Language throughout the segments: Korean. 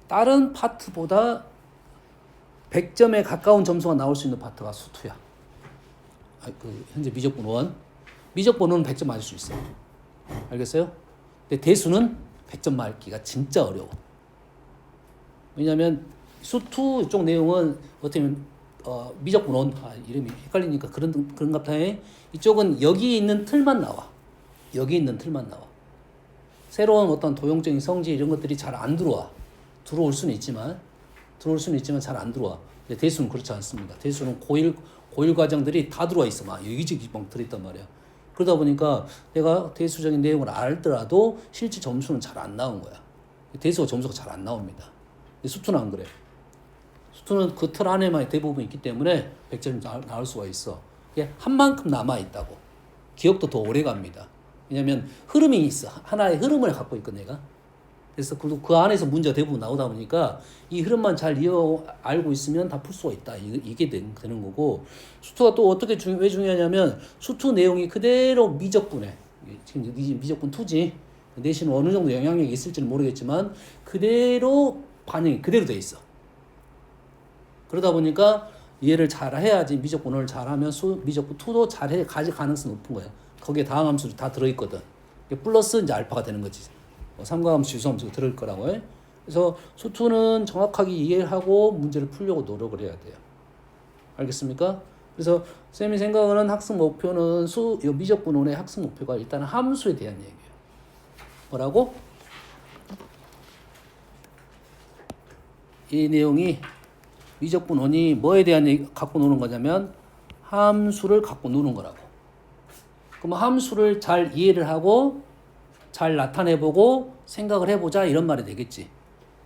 다른 파트보다 100점에 가까운 점수가 나올 수 있는 파트가 수투야. 현재 미적분 1. 미적분 1은 100점 맞을 수 있어. 알겠어요? 근데 대수는 100점 맞기가 진짜 어려워. 왜냐면 수투 이쪽 내용은 어떻게 보면 미적분 1, 이름이 헷갈리니까 그런가 보다. 이쪽은 여기 있는 틀만 나와. 여기 있는 틀만 나와. 새로운 어떤 도형적인 성질 이런 것들이 잘 안 들어와. 들어올 수는 있지만 잘 안 들어와. 근데 대수는 그렇지 않습니다. 대수는 고일 과정들이 다 들어와 있어. 막 여기저기 막 들어있단 말이야. 그러다 보니까 내가 대수적인 내용을 알더라도 실제 점수는 잘 안 나온 거야. 대수가 점수가 잘 안 나옵니다. 근데 수투는 안 그래. 수투는 그 틀 안에만 대부분 있기 때문에 100점이 나올 수가 있어. 이게 한 만큼 남아있다고. 기억도 더 오래 갑니다. 왜냐면 흐름이 있어. 하나의 흐름을 갖고 있거든, 내가. 그래서 그 안에서 문제가 대부분 나오다 보니까 이 흐름만 잘 알고 있으면 다 풀 수가 있다. 이게 되는 거고, 수투가 또 어떻게 왜 중요하냐면 수투 내용이 그대로 미적분에, 지금 미적분 2지. 내신은 어느 정도 영향력이 있을지는 모르겠지만 그대로 반영이 그대로 돼 있어. 그러다 보니까 이해를 잘 해야지 미적분을 잘하면 미적분 2도 잘 가질 가능성이 높은 거야. 거기에 다항함수도 다 들어있거든. 플러스 이제 알파가 되는 거지. 삼각함수, 지수함수가 들어올 거라고 해. 그래서 수투는 정확하게 이해를 하고 문제를 풀려고 노력을 해야 돼요. 알겠습니까? 그래서 쌤이 생각하는 학습 목표는 미적분 1의 학습 목표가 일단 함수에 대한 얘기예요. 뭐라고? 이 내용이 미적분 1이 뭐에 대한 갖고 노는 거냐면 함수를 갖고 노는 거라고. 그럼 함수를 잘 이해를 하고 잘 나타내보고 생각을 해보자 이런 말이 되겠지.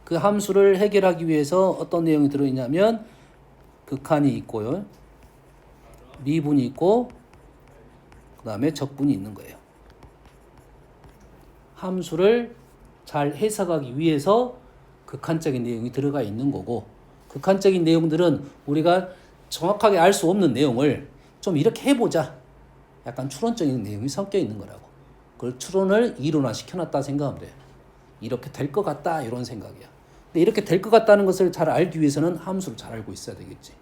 그 함수를 해결하기 위해서 어떤 내용이 들어있냐면 극한이 있고요. 미분이 있고 그 다음에 적분이 있는 거예요. 함수를 잘 해석하기 위해서 극한적인 내용이 들어가 있는 거고, 극한적인 내용들은 우리가 정확하게 알 수 없는 내용을 좀 이렇게 해보자. 약간 추론적인 내용이 섞여 있는 거라고. 그걸 추론을 이론화 시켜놨다 생각하면 돼요. 이렇게 될 것 같다 이런 생각이야. 근데 이렇게 될 것 같다는 것을 잘 알기 위해서는 함수를 잘 알고 있어야 되겠지.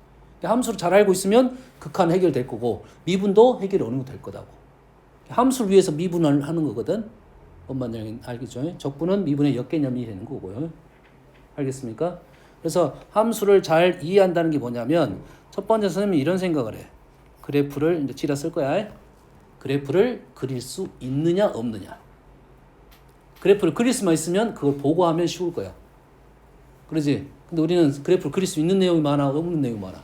함수를 잘 알고 있으면 극한 해결될 거고 미분도 해결이 어느 정도 될 거다고. 함수를 위해서 미분을 하는 거거든. 뭔 알겠죠? 적분은 미분의 역개념이 되는 거고요. 알겠습니까? 그래서 함수를 잘 이해한다는 게 뭐냐면 첫 번째 선생님이 이런 생각을 해. 그래프를 이제 지라 쓸 거야. 그래프를 그릴 수 있느냐 없느냐. 그래프를 그릴 수만 있으면 그걸 보고 하면 쉬울 거야. 그러지? 근데 우리는 그래프를 그릴 수 있는 내용이 많아, 없는 내용이 많아.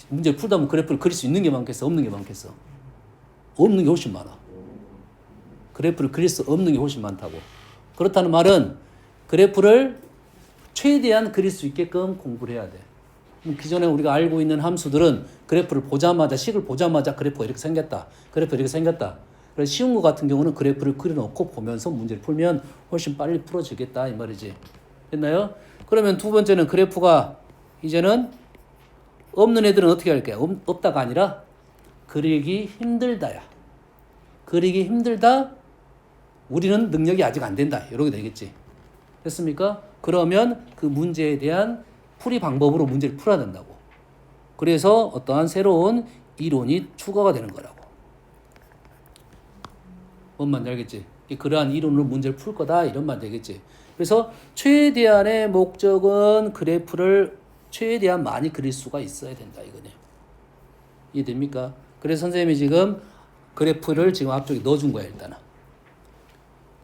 문제를 풀다 보면 그래프를 그릴 수 있는 게 많겠어, 없는 게 많겠어? 없는 게 훨씬 많아. 그래프를 그릴 수 없는 게 훨씬 많다고. 그렇다는 말은 그래프를 최대한 그릴 수 있게끔 공부를 해야 돼. 기존에 우리가 알고 있는 함수들은 그래프를 보자마자, 식을 보자마자 그래프가 이렇게 생겼다. 그래프가 이렇게 생겼다. 그래서 쉬운 거 같은 경우는 그래프를 그려놓고 보면서 문제를 풀면 훨씬 빨리 풀어지겠다 이 말이지. 됐나요? 그러면 두 번째는 그래프가 이제는 없는 애들은 어떻게 할게요? 없다가 아니라 그리기 힘들다야. 그리기 힘들다. 우리는 능력이 아직 안 된다. 이렇게 되겠지. 됐습니까? 그러면 그 문제에 대한 풀이 방법으로 문제를 풀어야 된다고. 그래서 어떠한 새로운 이론이 추가가 되는 거라고. 뭔 말인지 알겠지? 그러한 이론으로 문제를 풀 거다 이런 말 되겠지. 그래서 최대한의 목적은 그래프를 최대한 많이 그릴 수가 있어야 된다 이거네요. 이해됩니까? 그래서 선생님이 지금 그래프를 지금 앞쪽에 넣어준 거야 일단은.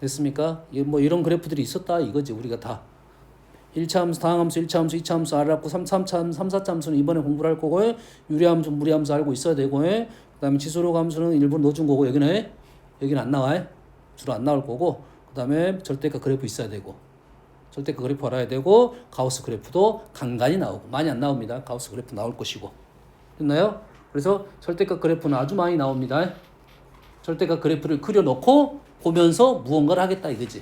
됐습니까? 뭐 이런 그래프들이 있었다 이거지. 우리가 다 1차 함수, 다항함수, 1차 함수, 2차 함수 알았고 3차, 4차 함수는 이번에 공부를 할 거고 유리함수, 무리함수 알고 있어야 되고 그 다음에 지수록 함수는 일부러 넣어준 거고 여기는 안 나와. 주로 안 나올 거고 그 다음에 절대값 그래프 있어야 되고 절대값 그래프 알아야 되고 가우스 그래프도 간간히 나오고 많이 안 나옵니다. 가우스 그래프 나올 것이고. 됐나요? 그래서 절대값 그래프는 아주 많이 나옵니다. 절대값 그래프를 그려놓고 보면서 무언가를 하겠다 이거지.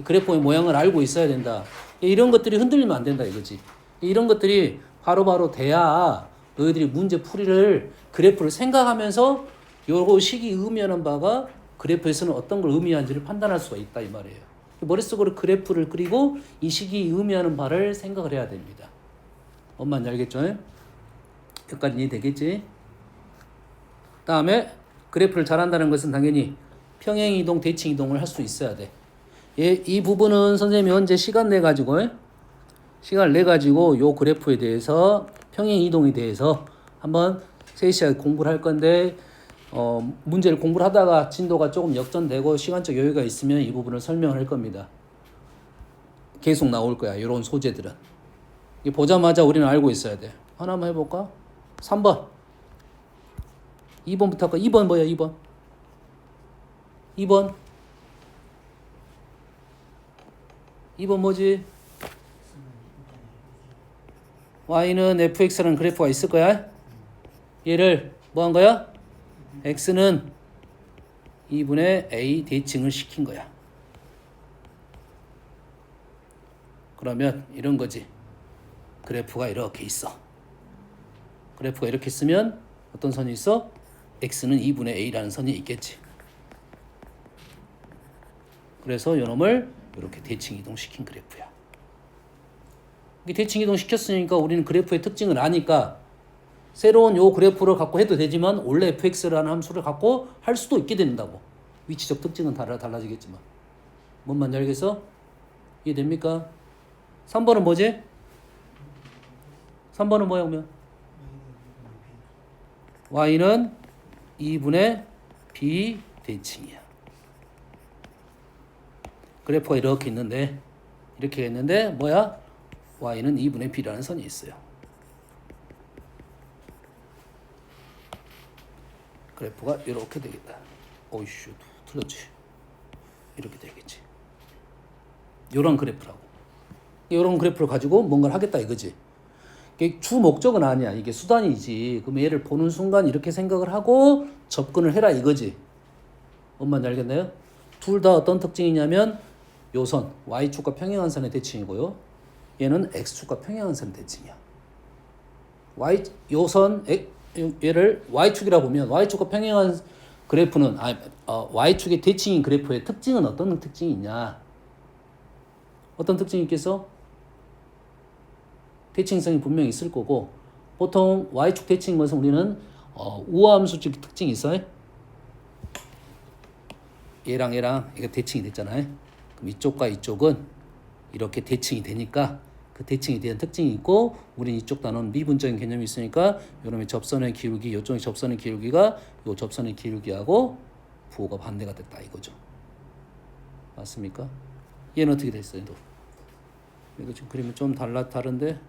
그래프의 모양을 알고 있어야 된다. 이런 것들이 흔들리면 안 된다 이거지. 이런 것들이 바로바로 돼야 너희들이 문제 풀이를 그래프를 생각하면서 요거 식이 의미하는 바가 그래프에서는 어떤 걸 의미하는지를 판단할 수가 있다 이 말이에요. 머릿속으로 그래프를 그리고 이 식이 의미하는 바를 생각을 해야 됩니다. 뭔 말인지 알겠죠? 여기까지 이해되겠지? 다음에 그래프를 잘한다는 것은 당연히 평행이동, 대칭이동을 할 수 있어야 돼. 이 부분은 선생님이 언제 시간을 내가지고 요 그래프에 대해서 평행이동에 대해서 한번 세시하게 공부를 할 건데 문제를 공부를 하다가 진도가 조금 역전되고 시간적 여유가 있으면 이 부분을 설명을 할 겁니다. 계속 나올 거야. 이런 소재들은. 보자마자 우리는 알고 있어야 돼. 하나만 해볼까? 3번. 2번부터 할까? 2번 뭐야? 2번. 2번 뭐지? y는 fx라는 그래프가 있을 거야. 얘를 뭐 한 거야? x는 2분의 a 대칭을 시킨 거야. 그러면 이런 거지. 그래프가 이렇게 있어. 그래프가 이렇게 있으면 어떤 선이 있어? x는 2분의 a라는 선이 있겠지. 그래서 이놈을 이렇게 대칭 이동시킨 그래프야. 대칭 이동시켰으니까 우리는 그래프의 특징을 아니까 새로운 요 그래프를 갖고 해도 되지만 원래 fx라는 함수를 갖고 할 수도 있게 된다고. 위치적 특징은 달라지겠지만. 뭔 말인지 알겠어? 이해됩니까? 3번은 뭐지? 3번은 뭐야 그러면? y는 2분의 b 대칭이야. 그래프가 이렇게 있는데 뭐야? y는 2분의 b라는 선이 있어요. 그래프가 이렇게 되겠다. 오이씨, 틀렸지. 이렇게 되겠지. 요런 그래프라고. 요런 그래프를 가지고 뭔가를 하겠다 이거지. 이게 주 목적은 아니야. 이게 수단이지. 그럼 얘를 보는 순간 이렇게 생각을 하고 접근을 해라 이거지. 뭔 말인지 알겠나요? 둘 다 어떤 특징이냐면 요 선, y축과 평행한 선의 대칭이고요. 얘는 x축과 평행한 선의 대칭이야. 얘를 y축이라 보면 y축과 평행한 그래프는 y축의 대칭인 그래프의 특징은 어떤 특징이 있냐? 어떤 특징이 있겠어? 대칭성이 분명히 있을 거고 보통 y축 대칭인 것은 우리는 우함수적 특징이 있어요. 얘랑 이게 대칭이 됐잖아요. 그럼 이쪽과 이쪽은 이렇게 대칭이 되니까 그 대칭에 대한 특징이 있고 우리는 이쪽 단어는 미분적인 개념이 있으니까 요놈의 접선의 기울기, 요쪽의 접선의 기울기가 요 접선의 기울기하고 부호가 반대가 됐다 이거죠. 맞습니까? 얘는 어떻게 됐어요? 또? 이거 지금 그림이 좀 다른데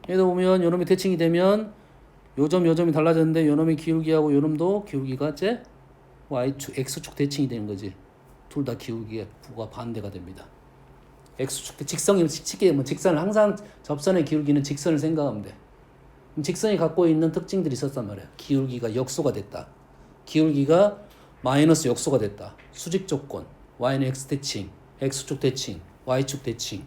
얘도 보면 요놈이 대칭이 되면 요점이 달라졌는데 요놈의 기울기하고 요놈도 기울기가 y축, x축 대칭이 되는 거지. 둘 다 기울기의 부호가 반대가 됩니다. x축 직선을 직선을 항상 접선의 기울기는 직선을 생각하면 돼. 그럼 직선이 갖고 있는 특징들이 있었단 말이야. 기울기가 역소가 됐다. 기울기가 마이너스 역소가 됐다. 수직 조건, y는 x 대칭, x축 대칭, y축 대칭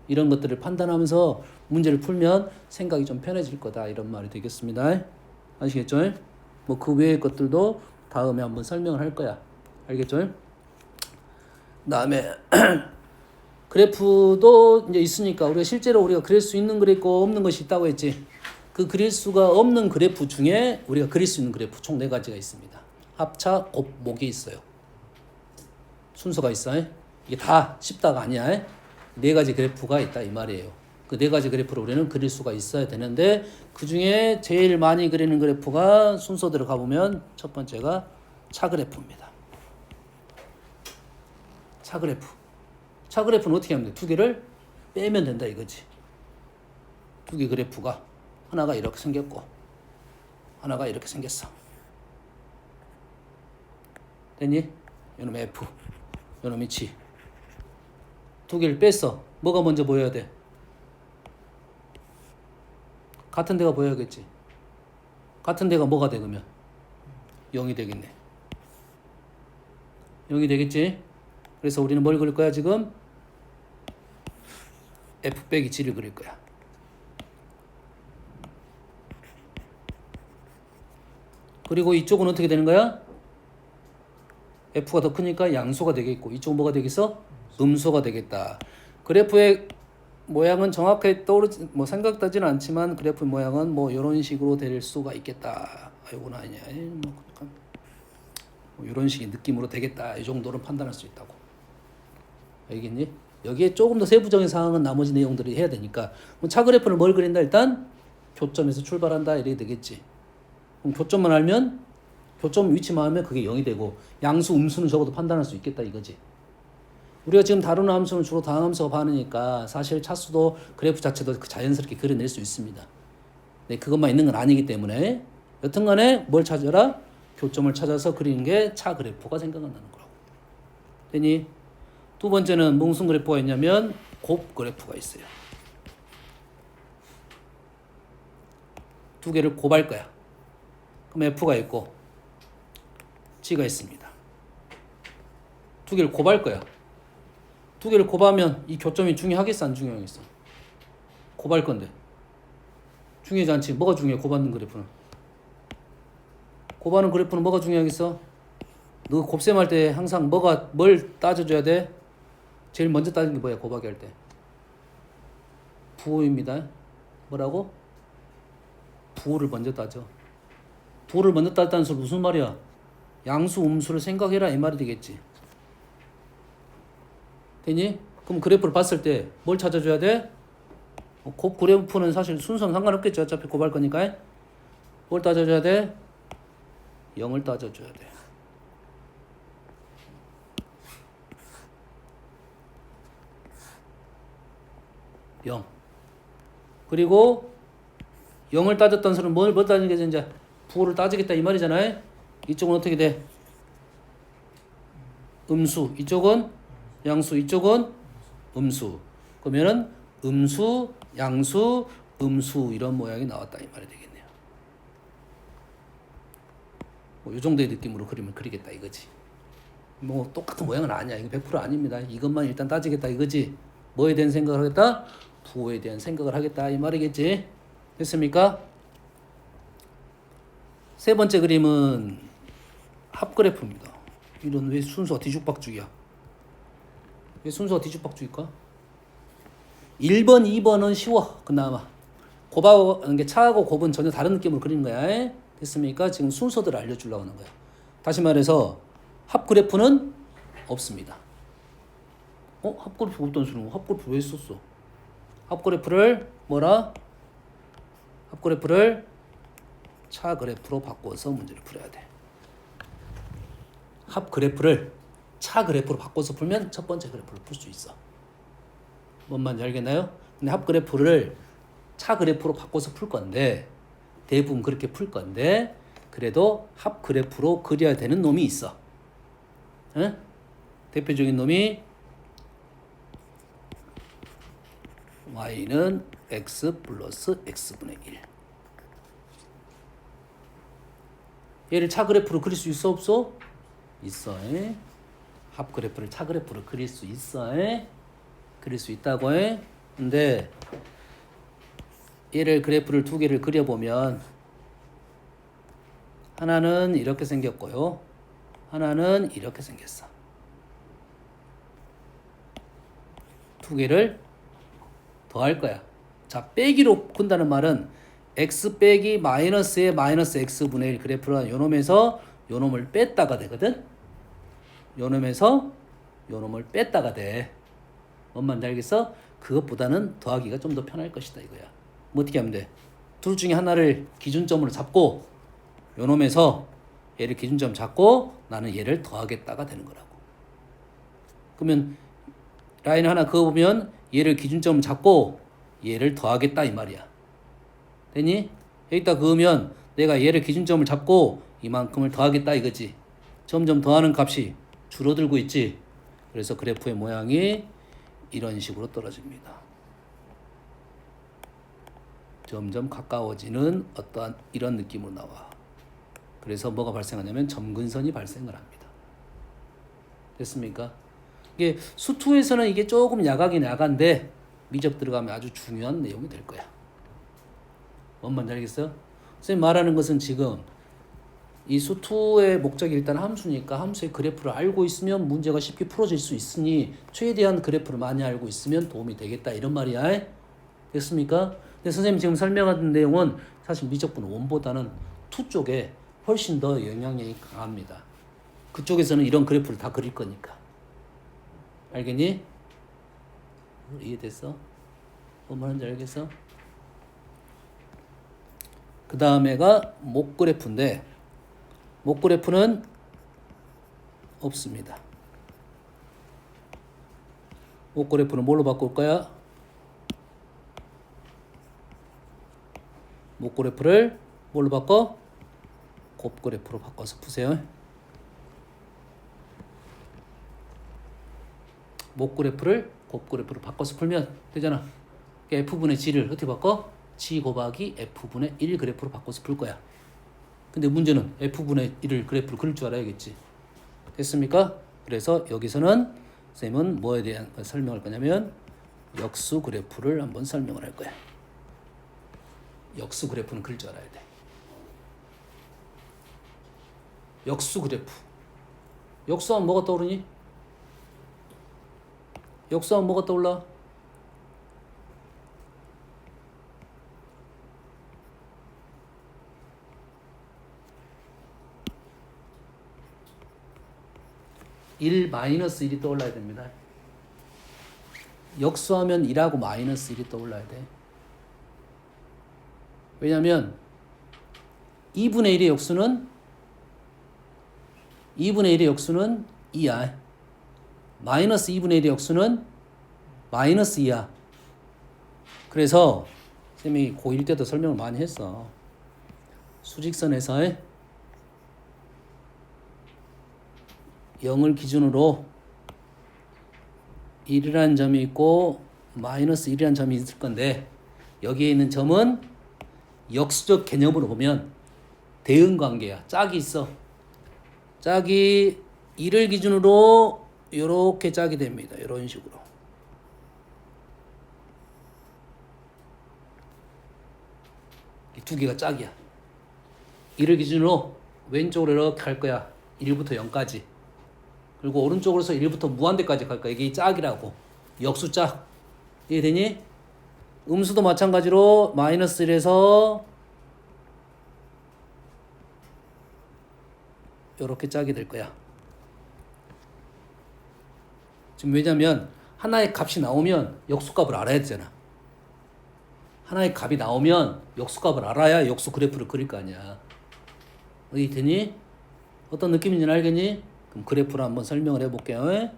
이런 것들을 판단하면서 문제를 풀면 생각이 좀 편해질 거다 이런 말이 되겠습니다. 아시겠죠? 뭐 그 외의 것들도 다음에 한번 설명을 할 거야. 알겠죠? 그다음에 그래프도 이제 있으니까 우리가 그릴 수 있는 그래프 없는 것이 있다고 했지. 그 그릴 수가 없는 그래프 중에 우리가 그릴 수 있는 그래프 총 4가지가 있습니다. 합차, 곱, 목이 있어요. 순서가 있어요. 이게 다 쉽다가 아니야. 4가지 그래프가 있다 이 말이에요. 그 4가지 그래프를 우리는 그릴 수가 있어야 되는데 그 중에 제일 많이 그리는 그래프가 순서대로 가보면 첫 번째가 차그래프입니다. 차그래프는 어떻게 하면 돼? 2개를 빼면 된다 이거지. 2개 그래프가 하나가 이렇게 생겼고 하나가 이렇게 생겼어. 됐니? 요놈이 F, 요놈이 G. 2개를 뺐어. 뭐가 먼저 보여야 돼? 같은 데가 보여야겠지. 같은 데가 뭐가 돼 그러면? 0이 되겠네. 0이 되겠지? 그래서 우리는 뭘 그릴 거야 지금? F 빼기 G를 그릴 거야. 그리고 이쪽은 어떻게 되는 거야? F가 더 크니까 양수가 되겠고 이쪽은 뭐가 되겠어? 음수가 되겠다. 그래프의 모양은 정확하게 뭐 생각나지는 않지만 그래프의 모양은 뭐 이런 식으로 될 수가 있겠다. 이건 아니냐. 뭐 이런 식의 느낌으로 되겠다. 이 정도는 판단할 수 있다고. 알겠니? 여기에 조금 더 세부적인 사항은 나머지 내용들이 해야 되니까 차 그래프를 뭘 그린다? 일단 교점에서 출발한다 이렇게 되겠지. 그럼 교점만 알면 교점 위치만 알면 그게 0이 되고 양수 음수는 적어도 판단할 수 있겠다 이거지. 우리가 지금 다루는 함수는 주로 다항함수가 많으니까 사실 차수도 그래프 자체도 자연스럽게 그려낼 수 있습니다. 네, 그것만 있는 건 아니기 때문에 여튼간에 뭘 찾아라? 교점을 찾아서 그리는 게 차 그래프가 생각나는 거라고. 되니? 두 번째는 무슨 그래프가 있냐면 곱 그래프가 있어요. 두 개를 곱할 거야. 그럼 F가 있고 G가 있습니다. 두 개를 곱할 거야. 두 개를 곱하면 이 교점이 중요하겠어 안 중요하겠어? 곱할 건데 중요하지 않지. 뭐가 중요해? 곱하는 그래프는 곱하는 그래프는 뭐가 중요하겠어? 너 곱셈할 때 항상 뭘 따져줘야 돼? 제일 먼저 따지는 게 뭐야? 곱하기 할 때 부호입니다. 뭐라고? 부호를 먼저 따져. 부호를 먼저 따졌다는 소리 무슨 말이야? 양수 음수를 생각해라 이 말이 되겠지. 되니? 그럼 그래프를 봤을 때 뭘 찾아줘야 돼? 곱 그래프는 사실 순서는 상관없겠죠. 어차피 곱할 거니까. 뭘 따져줘야 돼? 0을 따져줘야 돼. 0. 그리고 0을 따졌던 소리는 뭘 따지겠어? 이제 부호를 따지겠다 이 말이잖아요. 이쪽은 어떻게 돼? 음수. 이쪽은 양수. 이쪽은 음수. 그러면은 음수, 양수, 음수 이런 모양이 나왔다 이 말이 되겠네요. 뭐 이 정도의 느낌으로 그림을 그리겠다 이거지. 뭐 똑같은 모양은 아니야. 이거 100% 아닙니다. 이것만 일단 따지겠다 이거지. 뭐에 대한 생각을 하겠다? 부호에 대한 생각을 하겠다 이 말이겠지. 됐습니까? 세 번째 그림은 합그래프입니다. 이런 왜 순서가 뒤죽박죽이야? 왜 순서가 뒤죽박죽일까? 1번, 2번은 쉬워. 그나마 곱하고 게 차하고 곱은 전혀 다른 느낌으로 그리는 거야. 됐습니까? 지금 순서들을 알려주려고 하는 거야. 다시 말해서 합그래프는 없습니다. 합그래프 없던 소리는 합그래프 왜 썼어? 합그래프를 뭐라? 합그래프를 차그래프로 바꿔서 문제를 풀어야 돼. 합그래프를 차그래프로 바꿔서 풀면 첫 번째 그래프를 풀 수 있어. 뭔 말인지 알겠나요? 근데 합그래프를 차그래프로 바꿔서 풀 건데 대부분 그렇게 풀 건데 그래도 합그래프로 그려야 되는 놈이 있어. 응? 대표적인 놈이 y는 x 플러스 x분의 1. 얘를 차그래프로 그릴 수 있어 없어? 있어. 합그래프를 차그래프로 그릴 수 있어. 그릴 수 있다고 해. 근데 얘를 그래프를 두 개를 그려보면 하나는 이렇게 생겼고요. 하나는 이렇게 생겼어. 두 개를 더할 거야. 자, 빼기로 푼다는 말은 x 빼기 마이너스의 마이너스 x분의 1 그래프는 요놈에서 요놈을 뺐다가 되거든. 요놈에서 요놈을 뺐다가 돼. 뭔 말인지 알겠어? 그것보다는 더하기가 좀 더 편할 것이다 이거야. 뭐 어떻게 하면 돼? 둘 중에 하나를 기준점으로 잡고 요놈에서 얘를 기준점 잡고 나는 얘를 더하겠다가 되는 거라고. 그러면 라인 하나 그어보면 얘를 기준점 잡고 얘를 더하겠다 이 말이야. 되니? 여기다 그으면 내가 얘를 기준점을 잡고 이만큼을 더하겠다 이거지. 점점 더하는 값이 줄어들고 있지. 그래서 그래프의 모양이 이런 식으로 떨어집니다. 점점 가까워지는 어떠한 이런 느낌으로 나와. 그래서 뭐가 발생하냐면 점근선이 발생을 합니다. 됐습니까? 이게 수투에서는 이게 조금 야가긴 야간데 미적 들어가면 아주 중요한 내용이 될 거야. 뭔 말인지 알겠어요? 선생님 말하는 것은 지금 이 수2의 목적이 일단 함수니까 함수의 그래프를 알고 있으면 문제가 쉽게 풀어질 수 있으니 최대한 그래프를 많이 알고 있으면 도움이 되겠다 이런 말이야. 됐습니까? 근데 선생님 지금 설명하는 내용은 사실 미적분 1보다는 2 쪽에 훨씬 더 영향력이 강합니다. 그쪽에서는 이런 그래프를 다 그릴 거니까. 알겠니? 이해됐어? 뭔 말인지 알겠어? 그 다음에가 목 그래프인데 목 그래프는 없습니다. 목 그래프는 뭘로 바꿀 거야? 목 그래프를 뭘로 바꿔? 곱 그래프로 바꿔서 푸세요. 목 그래프를 곱 그래프로 바꿔서 풀면 되잖아. F분의 G를 어떻게 바꿔? G 곱하기 F분의 1 그래프로 바꿔서 풀 거야. 근데 문제는 F분의 1을 그래프로 그릴 줄 알아야겠지. 됐습니까? 그래서 여기서는 쌤은 뭐에 대한 설명을 할 거냐면 역수 그래프를 한번 설명을 할 거야. 역수 그래프는 그릴 줄 알아야 돼. 역수 그래프. 역수하면 뭐가 떠오르니? 역수하면 뭐가 떠올라? -1이 떠올라야 됩니다. 역수하면 1하고 -1이 떠올라야 돼. 왜냐면 2분의 1의 역수는 2야. 마이너스 2분의 1의 역수는 -2야. 그래서 쌤이 고1 때도 설명을 많이 했어. 수직선에서 0을 기준으로 1이라는 점이 있고 -1이라는 점이 있을 건데 여기에 있는 점은 역수적 개념으로 보면 대응관계야. 짝이 있어. 짝이 1을 기준으로 이렇게 짝이 됩니다. 이런 식으로. 이 두 개가 짝이야. 1을 기준으로 왼쪽으로 이렇게 갈 거야. 1부터 0까지. 그리고 오른쪽으로서 1부터 무한대까지 갈 거야. 이게 짝이라고. 역수짝. 이해되니? 음수도 마찬가지로 -1에서 이렇게 짝이 될 거야. 지금 왜냐면 하나의 값이 나오면 역수값을 알아야 되잖아. 하나의 값이 나오면 역수값을 알아야 역수 그래프를 그릴 거 아니야. 이해되니? 어떤 느낌인지 알겠니? 그럼 그래프로 한번 설명을 해볼게요.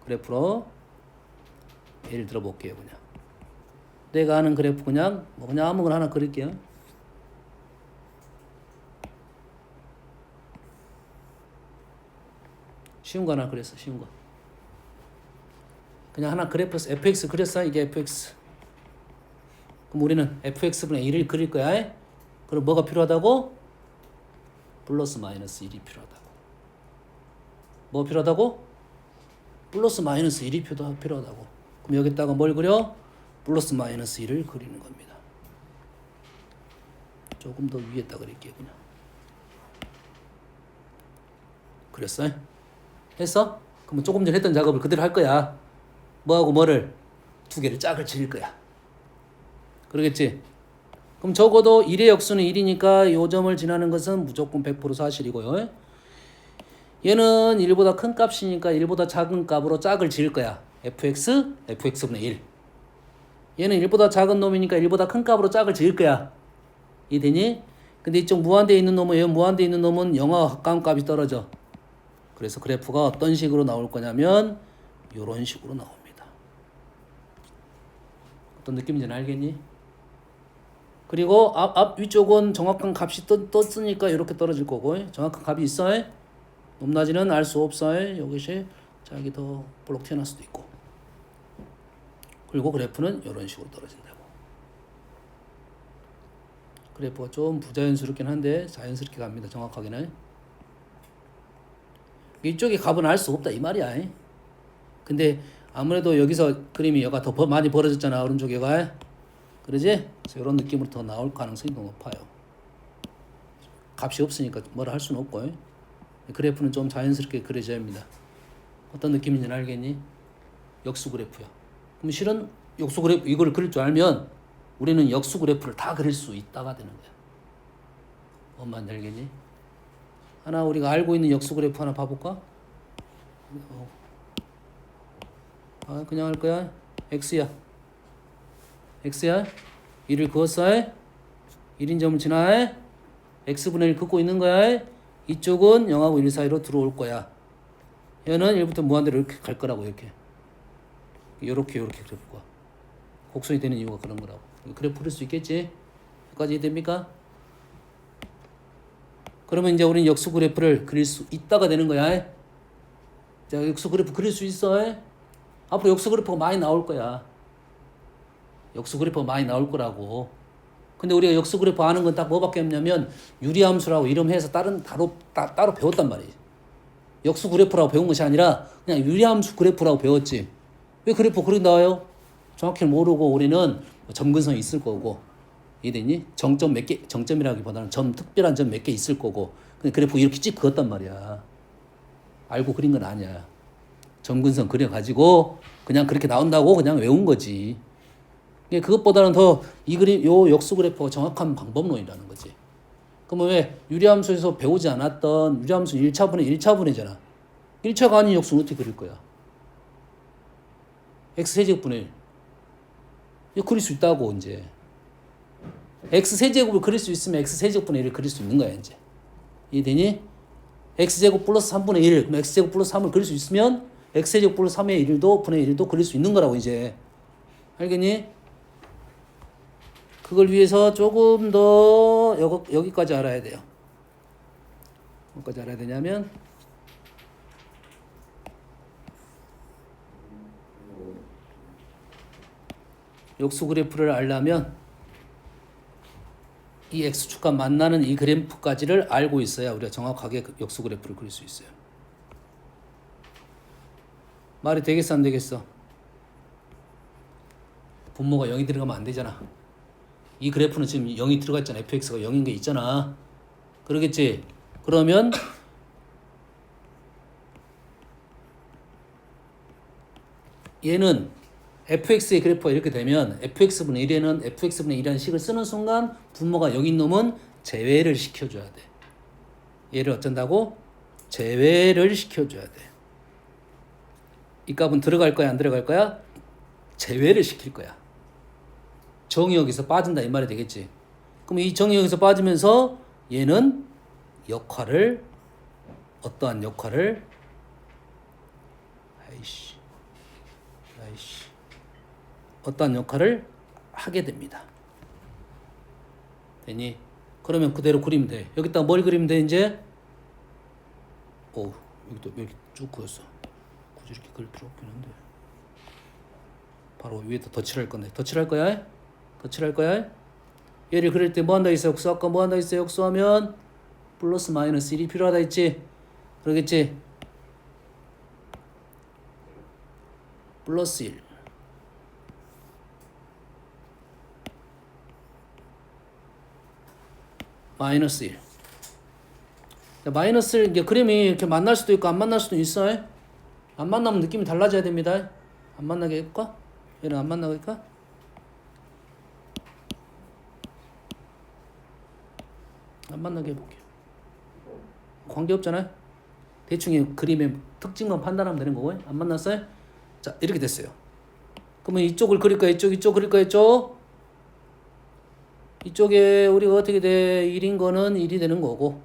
그래프로 예를 들어 볼게요. 그냥 내가 아는 그래프 그냥 아무거나 하나 그릴게요. 쉬운 거 하나 그렸어. 쉬운 거. 그냥 하나 그래프에서 fx 그렸어. 이게 fx. 그럼 우리는 fx분의 1을 그릴 거야. 그럼 뭐가 필요하다고? 플러스 마이너스 1이 필요하다고. 뭐 필요하다고? 플러스 마이너스 1이 필요하다고. 그럼 여기다가 뭘 그려? 플러스 마이너스 1을 그리는 겁니다. 조금 더 위에다 그릴게요. 그냥. 그랬어? 했어? 그러면 조금 전에 했던 작업을 그대로 할 거야. 뭐하고 뭐를? 두 개를 짝을 지을 거야. 그러겠지? 그럼 적어도 1의 역수는 1이니까 요 점을 지나는 것은 무조건 100% 사실이고요. 얘는 1보다 큰 값이니까 1보다 작은 값으로 짝을 지을 거야. fx분의 1. 얘는 1보다 작은 놈이니까 1보다 큰 값으로 짝을 지을 거야. 이해되니? 근데 이쪽 무한대에 있는 놈은 얘 무한대에 있는 놈은 0과 가까운 값이 떨어져. 그래서 그래프가 어떤 식으로 나올 거냐면 이런 식으로 나옵니다. 어떤 느낌인지 알겠니? 그리고 앞 위쪽은 정확한 값이 떴으니까 이렇게 떨어질 거고 정확한 값이 있어. 높낮이는 알 수 없어. 여기서 자기 더 볼록 튀어나올 수도 있고. 그리고 그래프는 이런 식으로 떨어진다고. 그래프가 좀 부자연스럽긴 한데 자연스럽게 갑니다. 정확하게는. 이쪽에 값은 알 수 없다 이 말이야. 근데 아무래도 여기서 그림이 여가 더 많이 벌어졌잖아. 오른쪽 여가. 그러지? 그래서 이런 느낌으로 더 나올 가능성이 더 높아요. 값이 없으니까 뭐라 할 수는 없고. 그래프는 좀 자연스럽게 그려져야 합니다. 어떤 느낌인지 알겠니? 역수 그래프야. 그럼 실은 역수 그래프 이걸 그릴 줄 알면 우리는 역수 그래프를 다 그릴 수 있다가 되는 거야. 뭔 말인지 알겠니? 하나 우리가 알고 있는 역수 그래프 하나 봐볼까? 그냥 할 거야. x야. x야. 1을 그었어. 1인 점을 지나 x분의 1 긋고 있는 거야. 이쪽은 0하고 1 사이로 들어올 거야. 얘는 1부터 무한대로 이렇게 갈 거라고. 이렇게 그래프가 곡선이 되는 이유가 그런 거라고. 그래프 그릴 수 있겠지? 여기까지 이해됩니까? 그러면 이제 우리는 역수 그래프를 그릴 수 있다가 되는 거야. 자, 역수 그래프 그릴 수 있어. 앞으로 역수 그래프가 많이 나올 거야. 역수 그래프가 많이 나올 거라고. 근데 우리가 역수 그래프 아는 건 딱 뭐밖에 없냐면 유리함수라고 이름해서 따로 배웠단 말이지. 역수 그래프라고 배운 것이 아니라 그냥 유리함수 그래프라고 배웠지. 왜 그래프 그렇게 나와요? 정확히 모르고 우리는 점근성이 있을 거고, 이해됐니? 정점 몇 개, 정점이라기보다는 특별한 점 몇 개 있을 거고, 근데 그래프 이렇게 찍 그었단 말이야. 알고 그린 건 아니야. 점근성 그려가지고 그냥 그렇게 나온다고 그냥 외운 거지. 그것보다는 더 이 그림, 요 역수 그래프가 정확한 방법론이라는 거지. 그러면 왜 유리함수에서 배우지 않았던 유리함수 1차분의 1차가 아닌 역수는 어떻게 그릴 거야? x세제곱분의 1. 이거 그릴 수 있다고, 이제. x세제곱을 그릴 수 있으면 x세제곱분의 1을 그릴 수 있는 거야, 이제. 이해되니? x제곱 플러스 3분의 1. 그럼 x제곱 플러스 3을 그릴 수 있으면 x제곱 플러스 3의 1도 분의 1도 그릴 수 있는 거라고, 이제. 알겠니? 그걸 위해서 조금 더 여기까지 알아야 돼요. 뭐까지 알아야 되냐면 역수 그래프를 알려면 이 x축과 만나는 이 그래프까지를 알고 있어야 우리가 정확하게 역수 그래프를 그릴 수 있어요. 말이 되겠어 안 되겠어? 분모가 0이 들어가면 안 되잖아. 이 그래프는 지금 0이 들어가 있잖아. fx가 0인 게 있잖아. 그러겠지? 그러면 얘는 fx의 그래프가 이렇게 되면 fx분의 1에는 fx분의 1이라는 식을 쓰는 순간 분모가 0인 놈은 제외를 시켜줘야 돼. 얘를 어쩐다고? 제외를 시켜줘야 돼. 이 값은 들어갈 거야 안 들어갈 거야? 제외를 시킬 거야. 정의역에서 빠진다 이 말이 되겠지. 그럼 이 정의역에서 빠지면서 얘는 어떠한 역할을 어떠한 역할을 하게 됩니다. 되니? 그러면 그대로 그리면 돼. 여기다가 뭘 그리면 돼 이제? 여기도 이렇게 쭉 그었어. 굳이 이렇게 그릴 필요 없긴 한데. 바로 위에다 덧칠할 건데. 덧칠할 거야? 얘를 그릴 때 뭐 한다 했어? 역수. 아까 뭐 한다 했어? 역수하면 플러스 마이너스 1이 필요하다 했지? 그러겠지? 플러스 1 마이너스 1. 마이너스 1 이제 그림이 이렇게 만날 수도 있고 안 만날 수도 있어. 안 만나면 느낌이 달라져야 됩니다. 안 만나게 해볼까? 얘는 안 만나게 할까? 안 만나게 해볼게. 관계없잖아요. 대충 이 그림의 특징만 판단하면 되는 거고요. 안 만났어요? 자, 이렇게 됐어요. 그러면 이쪽을 그릴 거야? 이쪽 그릴 거야? 이쪽에 우리가 어떻게 돼? 1인 거는 1이 되는 거고,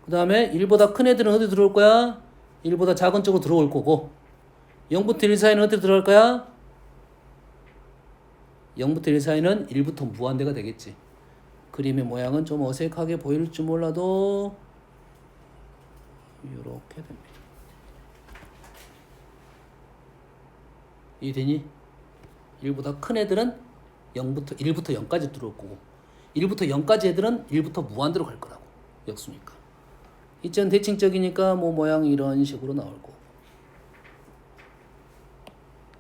그 다음에 1보다 큰 애들은 어디 들어올 거야? 1보다 작은 쪽으로 들어올 거고, 0부터 1 사이는 어디 들어갈 거야? 0부터 1 사이는 1부터 무한대가 되겠지. 그림의 모양은 좀 어색하게 보일지 몰라도 이렇게 됩니다. 이해되니? 1보다 큰 애들은 1부터 0까지 들어올 거고, 1부터 0까지 애들은 1부터 무한대로 갈 거라고. 역수니까. 이쪽은 대칭적이니까 뭐 모양이 이런 식으로 나올 거고.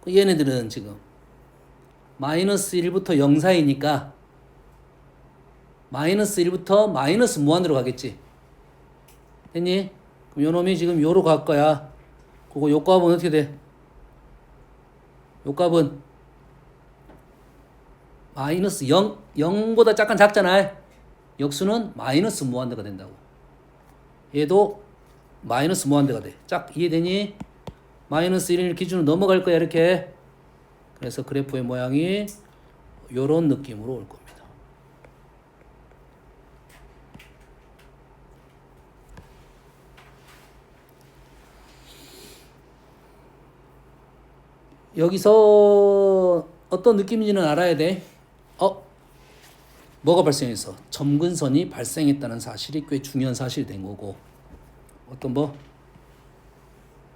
얘네들은 지금 마이너스 1부터 0 사이니까 마이너스 1부터 마이너스 무한대로 가겠지. 됐니? 그럼 요 놈이 지금 요로 갈 거야. 그거 요 값은 어떻게 돼? 요 값은 마이너스 0, 0보다 약간 작잖아. 역수는 마이너스 무한대가 된다고. 얘도 마이너스 무한대가 돼. 짝 이해되니? 마이너스 1을 기준으로 넘어갈 거야 이렇게. 그래서 그래프의 모양이 요런 느낌으로 올 겁니다. 여기서 어떤 느낌인지는 알아야 돼. 뭐가 발생했어? 점근선이 발생했다는 사실이 꽤 중요한 사실이 된 거고, 어떤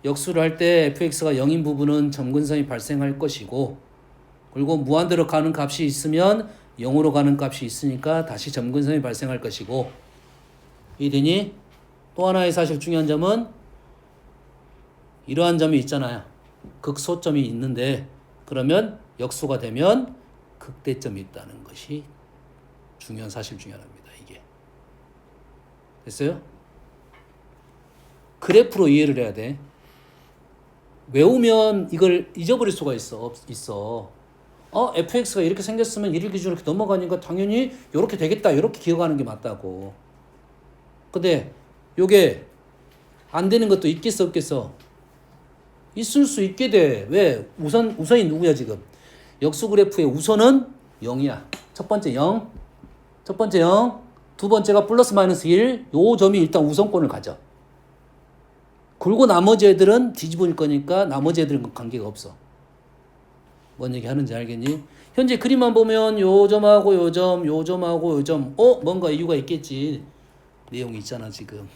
역수를 할 때 fx가 0인 부분은 점근선이 발생할 것이고, 그리고 무한대로 가는 값이 있으면 0으로 가는 값이 있으니까 다시 점근선이 발생할 것이고, 이해되니? 또 하나의 사실 중요한 점은 이러한 점이 있잖아요. 극소점이 있는데 그러면 역수가 되면 극대점이 있다는 것이 중요한 사실 중에 하나입니다. 이게 됐어요? 그래프로 이해를 해야 돼. 외우면 이걸 잊어버릴 수가 있어. fx가 이렇게 생겼으면 1일 기준으로 이렇게 넘어가니까 당연히 이렇게 되겠다. 이렇게 기억하는 게 맞다고. 근데 요게 안 되는 것도 있겠어 없겠어? 있을 수 있게 돼. 왜? 우선이 누구야 지금? 역수 그래프의 우선은 0이야. 첫 번째 0. 두 번째가 플러스 마이너스 1. 요 점이 일단 우선권을 가져. 그리고 나머지 애들은 뒤집어질 거니까 나머지 애들은 관계가 없어. 뭔 얘기 하는지 알겠니? 현재 그림만 보면 요 점하고 요 점하고 요 점. 뭔가 이유가 있겠지. 내용이 있잖아 지금.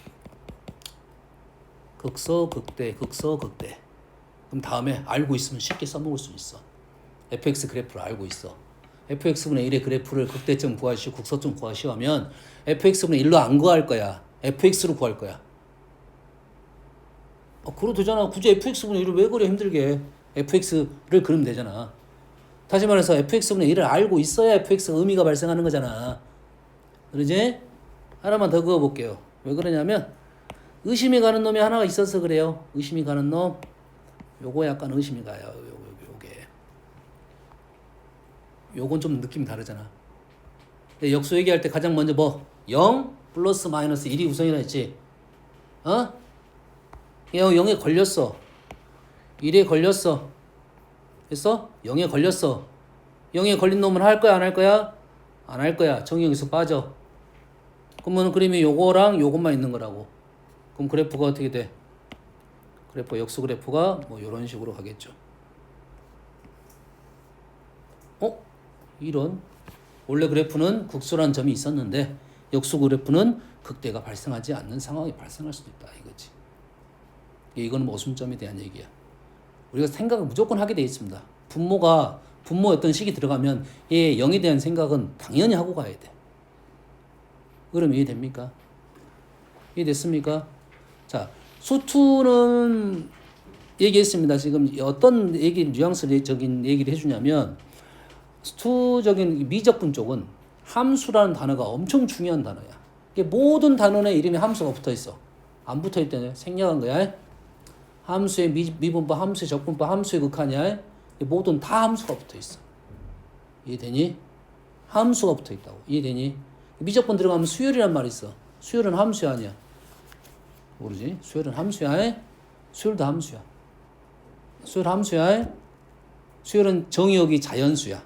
극소 극대. 그럼 다음에 알고 있으면 쉽게 써먹을 수 있어. fx 그래프를 알고 있어. fx분의 1의 그래프를 극대점 구하시오, 극소점 구하시오 하면 fx분의 1로 안 구할 거야. fx로 구할 거야. 그래도 되잖아. 굳이 fx분의 1을 왜 그래 힘들게. fx를 그리면 되잖아. 다시 말해서 fx분의 1을 알고 있어야 fx가 의미가 발생하는 거잖아. 그러지? 하나만 더 그어볼게요. 왜 그러냐면 의심이 가는 놈이 하나가 있어서 그래요. 의심이 가는 놈. 요거 약간 의심이 가요. 요게. 요건 좀 느낌이 다르잖아. 근데 역수 얘기할 때 가장 먼저 0 플러스 마이너스 1이 우선이라 했지. 0에 걸렸어. 1에 걸렸어. 됐어? 0에 걸렸어. 0에 걸린 놈은 할 거야 안 할 거야? 안 할 거야. 정의역에서 빠져. 그러면 그림이 요거랑 요것만 있는 거라고. 그럼 그래프가 어떻게 돼? 역수 그래프가 이런 식으로 가겠죠. 이런 원래 그래프는 극소란 점이 있었는데 역수 그래프는 극대가 발생하지 않는 상황이 발생할 수도 있다 이거지. 이거는 모순점에 대한 얘기야. 우리가 생각을 무조건 하게 돼 있습니다. 분모 어떤 식이 들어가면 얘 0에 대한 생각은 당연히 하고 가야 돼. 그럼 이해됩니까? 이해됐습니까? 자, 수투는 얘기했습니다. 지금 어떤 뉘앙스적인 얘기를 해주냐면 수투적인 미적분 쪽은 함수라는 단어가 엄청 중요한 단어야. 이게 모든 단원의 이름에 함수가 붙어 있어. 안 붙어 있다네. 생략한 거야. 함수의 미분법, 함수의 적분법, 함수의 극한이야. 모든 다 함수가 붙어 있어. 이해되니? 함수가 붙어 있다고. 이해되니? 미적분 들어가면 수열이란 말이 있어. 수열은 함수야 아니야? 모르지? 수열은 함수야. 수열도 함수야. 수열 함수야. 수열은 정의역이 자연수야.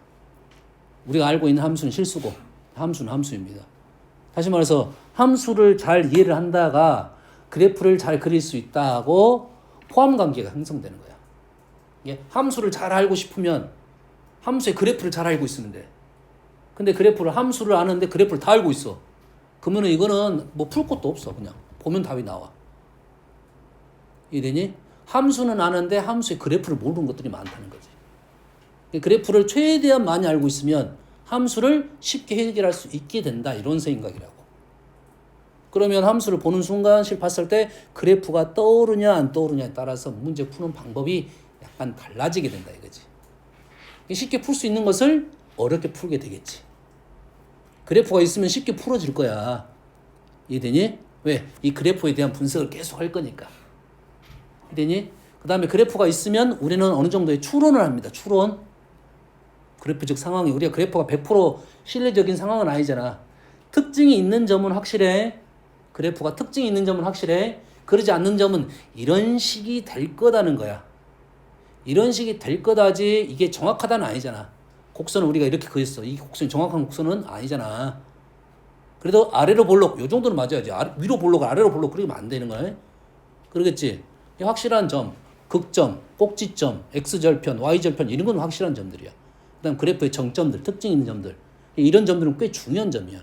우리가 알고 있는 함수는 실수고 함수는 함수입니다. 다시 말해서 함수를 잘 이해를 한다가 그래프를 잘 그릴 수 있다고 포함관계가 형성되는 거야. 이게 함수를 잘 알고 싶으면 함수의 그래프를 잘 알고 있으면 돼. 근데 함수를 아는데 그래프를 다 알고 있어. 그러면 이거는 풀 것도 없어. 그냥 보면 답이 나와. 이해되니? 함수는 아는데 함수의 그래프를 모르는 것들이 많다는 거지. 그래프를 최대한 많이 알고 있으면 함수를 쉽게 해결할 수 있게 된다. 이런 생각이라고. 그러면 함수를 보는 순간 봤을 때 그래프가 떠오르냐 안 떠오르냐에 따라서 문제 푸는 방법이 약간 달라지게 된다 이거지. 쉽게 풀 수 있는 것을 어렵게 풀게 되겠지. 그래프가 있으면 쉽게 풀어질 거야. 이해되니? 왜? 이 그래프에 대한 분석을 계속 할 거니까. 이해되니? 그 다음에 그래프가 있으면 우리는 어느 정도의 추론을 합니다. 추론. 그래프적 상황이 우리가 그래프가 100% 신뢰적인 상황은 아니잖아. 특징이 있는 점은 확실해. 그래프가 특징이 있는 점은 확실해. 그러지 않는 점은 이런 식이 될 거다는 거야. 이런 식이 될 거다지 이게 정확하다는 아니잖아. 곡선을 우리가 이렇게 그렸어. 이 곡선이 정확한 곡선은 아니잖아. 그래도 아래로 볼록 요 정도는 맞아야지. 위로 볼록 아래로 볼록 그리면 안 되는 거야. 그러겠지. 확실한 점, 극점, 꼭지점, x절편, y절편 이런 건 확실한 점들이야. 그다음 그래프의 정점들, 특징 있는 점들. 이런 점들은 꽤 중요한 점이야.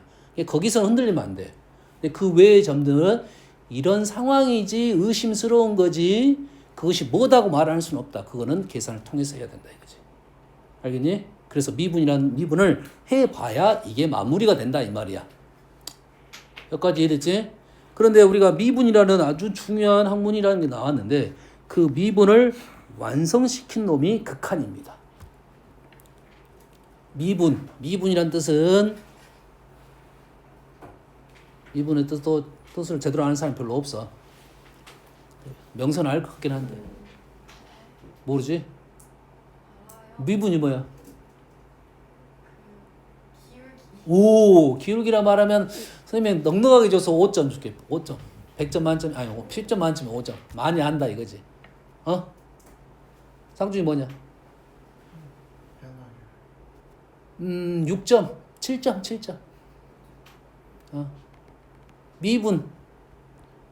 거기서 흔들리면 안 돼. 근데 그 외의 점들은 이런 상황이지 의심스러운 거지 그것이 뭐다고 말할 수는 없다. 그거는 계산을 통해서 해야 된다 이거지. 알겠니? 그래서 미분을 해봐야 이게 마무리가 된다 이 말이야. 여기까지 이해됐지? 그런데 우리가 미분이라는 아주 중요한 학문이라는 게 나왔는데 그 미분을 완성시킨 놈이 극한입니다. 미분이란 뜻은 미분의 뜻을 제대로 아는 사람 별로 없어. 명사는 알 것 같긴 한데 모르지? 미분이 뭐야? 오, 기울기라 말하면 선생님이 넉넉하게 줘서 5점 줄게. 5점. 100점 만점 아니 10점 만점에 5점. 많이 한다 이거지. 어? 상준이 뭐냐? 6점. 7점.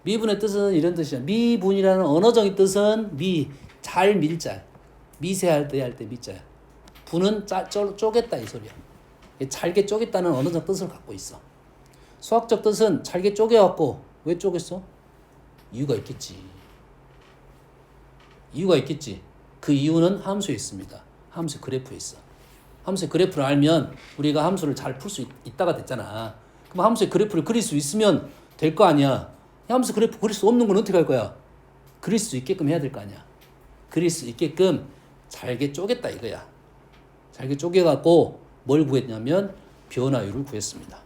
미분의 뜻은 이런 뜻이야. 미분이라는 언어적인 뜻은 잘 밀자. 미세할 때 할 때 미자야. 분은 쪼갰다 이 소리야. 잘게 쪼갰다는 언어적 뜻을 갖고 있어. 수학적 뜻은 잘게 쪼개갖고 왜 쪼갰어? 이유가 있겠지. 그 이유는 함수에 있습니다. 함수 그래프에 있어. 함수의 그래프를 알면 우리가 함수를 잘 풀 수 있다가 됐잖아. 그럼 함수의 그래프를 그릴 수 있으면 될 거 아니야. 함수 그래프 그릴 수 없는 건 어떻게 할 거야? 그릴 수 있게끔 해야 될 거 아니야. 그릴 수 있게끔 잘게 쪼갰다 이거야. 잘게 쪼개갖고 뭘 구했냐면 변화율을 구했습니다.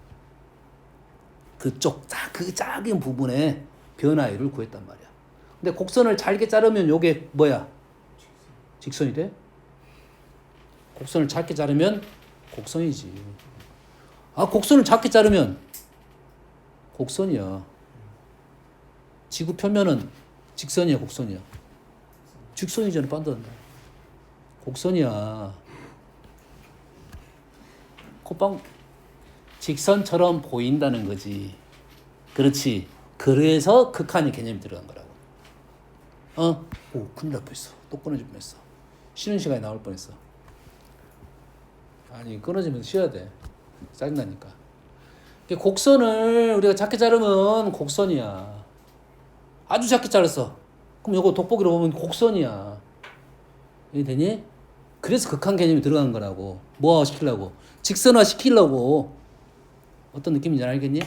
그 작은 부분에 변화율을 구했단 말이야. 근데 곡선을 잘게 자르면 요게 뭐야? 직선이 돼? 곡선을 작게 자르면 곡선이지. 곡선을 작게 자르면 곡선이야. 지구 표면은 직선이야, 곡선이야? 직선이잖아, 반대한다. 곡선이야. 콧방 직선처럼 보인다는 거지. 그렇지. 그래서 극한의 개념이 들어간 거라고. 오, 큰일 날 뻔했어. 또 끊어질 뻔했어. 쉬는 시간에 나올 뻔했어. 아니, 끊어지면 쉬어야 돼. 짜증나니까. 곡선을 우리가 작게 자르면 곡선이야. 아주 작게 자랐어. 그럼 이거 돋보기로 보면 곡선이야. 이해되니? 그래서 극한 개념이 들어간 거라고. 뭐화 시키려고? 직선화 시키려고. 어떤 느낌인지 알겠니?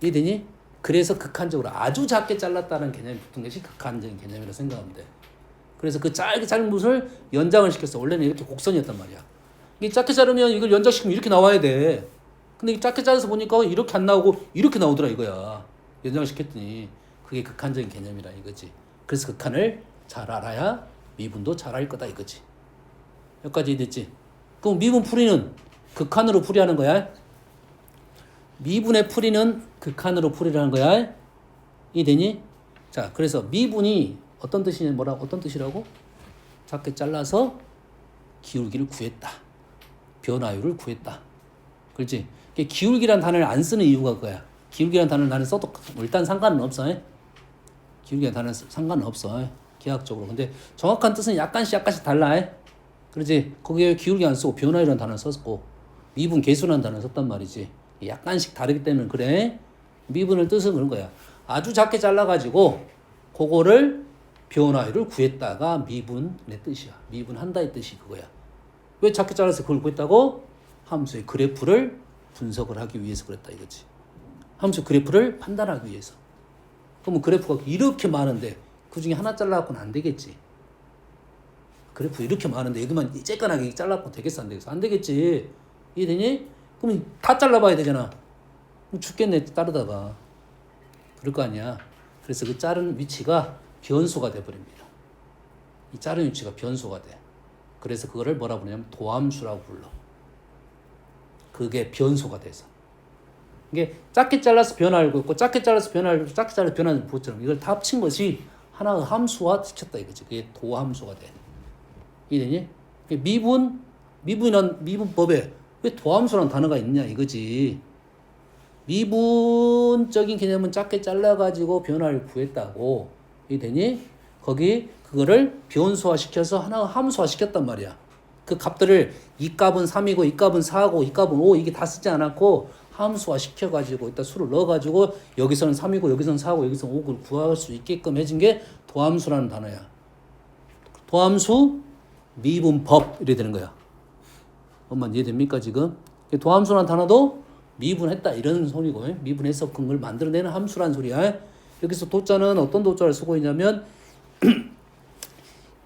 이해되니? 그래서 극한적으로 아주 작게 잘랐다는 개념이 붙은 것이 극한적인 개념이라고 생각하면 돼. 그래서 그 짧게 자른 것을 연장을 시켰어. 원래는 이렇게 곡선이었단 말이야. 이게 작게 자르면 이걸 연장시키면 이렇게 나와야 돼. 근데 작게 잘라서 보니까 이렇게 안 나오고 이렇게 나오더라 이거야. 연장시켰더니 그게 극한적인 개념이라 이거지. 그래서 극한을 잘 알아야 미분도 잘 알 거다 이거지. 여기까지 됐지? 그럼 미분 풀이는 극한으로 풀이하는 거야. 미분의 풀이는 극한으로 풀이라는 거야. 이해되니? 자, 그래서 미분이 어떤 뜻이냐, 어떤 뜻이라고? 작게 잘라서 기울기를 구했다. 변화율을 구했다. 그렇지? 기울기란 단어를 안 쓰는 이유가 그거야. 기울기란 단어를 나는 써도 일단 상관은 없어. 기울기란 단어는 상관은 없어. 기하학적으로. 근데 정확한 뜻은 약간씩 달라. 그렇지? 거기에 기울기 안 쓰고 변화율이라는 단어를 썼고 미분 계수라는 단어를 썼단 말이지. 약간씩 다르기 때문에 그래. 미분의 뜻은 그런 거야. 아주 작게 잘라가지고 그거를 변화율을 구했다가 미분의 뜻이야. 미분한다의 뜻이 그거야. 왜 작게 잘라서 그걸 구했다고? 함수의 그래프를 분석을 하기 위해서 그랬다 이거지. 함수 그래프를 판단하기 위해서. 그러면 그래프가 이렇게 많은데 그 중에 하나 잘라갖고는 안 되겠지. 그래프 이렇게 많은데 여기만 쬐깐하게 잘라갖고 되겠어 안 되겠어? 안 되겠지. 이해되니? 그럼 다 잘라봐야 되잖아. 그럼 죽겠네 자르다가. 그럴 거 아니야. 그래서 그 자른 위치가 변수가 돼버립니다. 이 자른 위치가 변수가 돼. 그래서 그거를 뭐라 부르냐면 도함수라고 불러. 그게 변수가 돼서. 이게 작게 잘라서 변화를 줬고 작게 잘라서 변화를 줬고 작게 잘라서 변화를 줬처럼 이걸 다 합친 것이 하나의 함수화 시켰다 이거지. 그게 도함수가 돼. 이해되니? 미분법에 왜 도함수라는 단어가 있냐 이거지. 미분적인 개념은 작게 잘라가지고 변화를 구했다고. 이해되니? 거기 그거를 변수화 시켜서 하나의 함수화 시켰단 말이야. 그 값들을 이 값은 3이고 이 값은 4고 이 값은 5 이게 다 쓰지 않았고 함수화 시켜가지고 일단 수를 넣어가지고 여기서는 3이고 여기서는 4고 여기서는 5를 구할 수 있게끔 해준 게 도함수라는 단어야. 도함수 미분법 이래 되는 거야. 엄마 이해됩니까 지금? 도함수라는 단어도 미분했다 이런 소리고 미분해서 그걸 만들어내는 함수라는 소리야. 여기서 도자는 어떤 도자를 쓰고 있냐면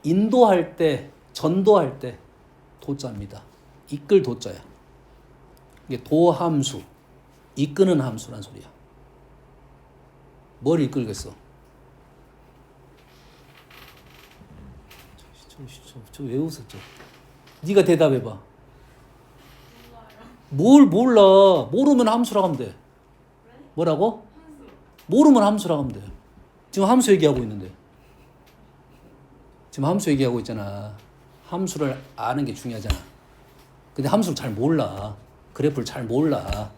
인도할 때 전도할 때 도자입니다. 이끌 도자야. 이게 도함수 이끄는 함수란 소리야. 뭘 이끌겠어? 저 왜 웃었죠? 네가 대답해봐. 뭘 몰라. 모르면 함수라고 하면 돼. 뭐라고? 모르면 함수라고 하면 돼. 지금 함수 얘기하고 있는데. 지금 함수 얘기하고 있잖아. 함수를 아는 게 중요하잖아. 근데 함수를 잘 몰라. 그래프를 잘 몰라.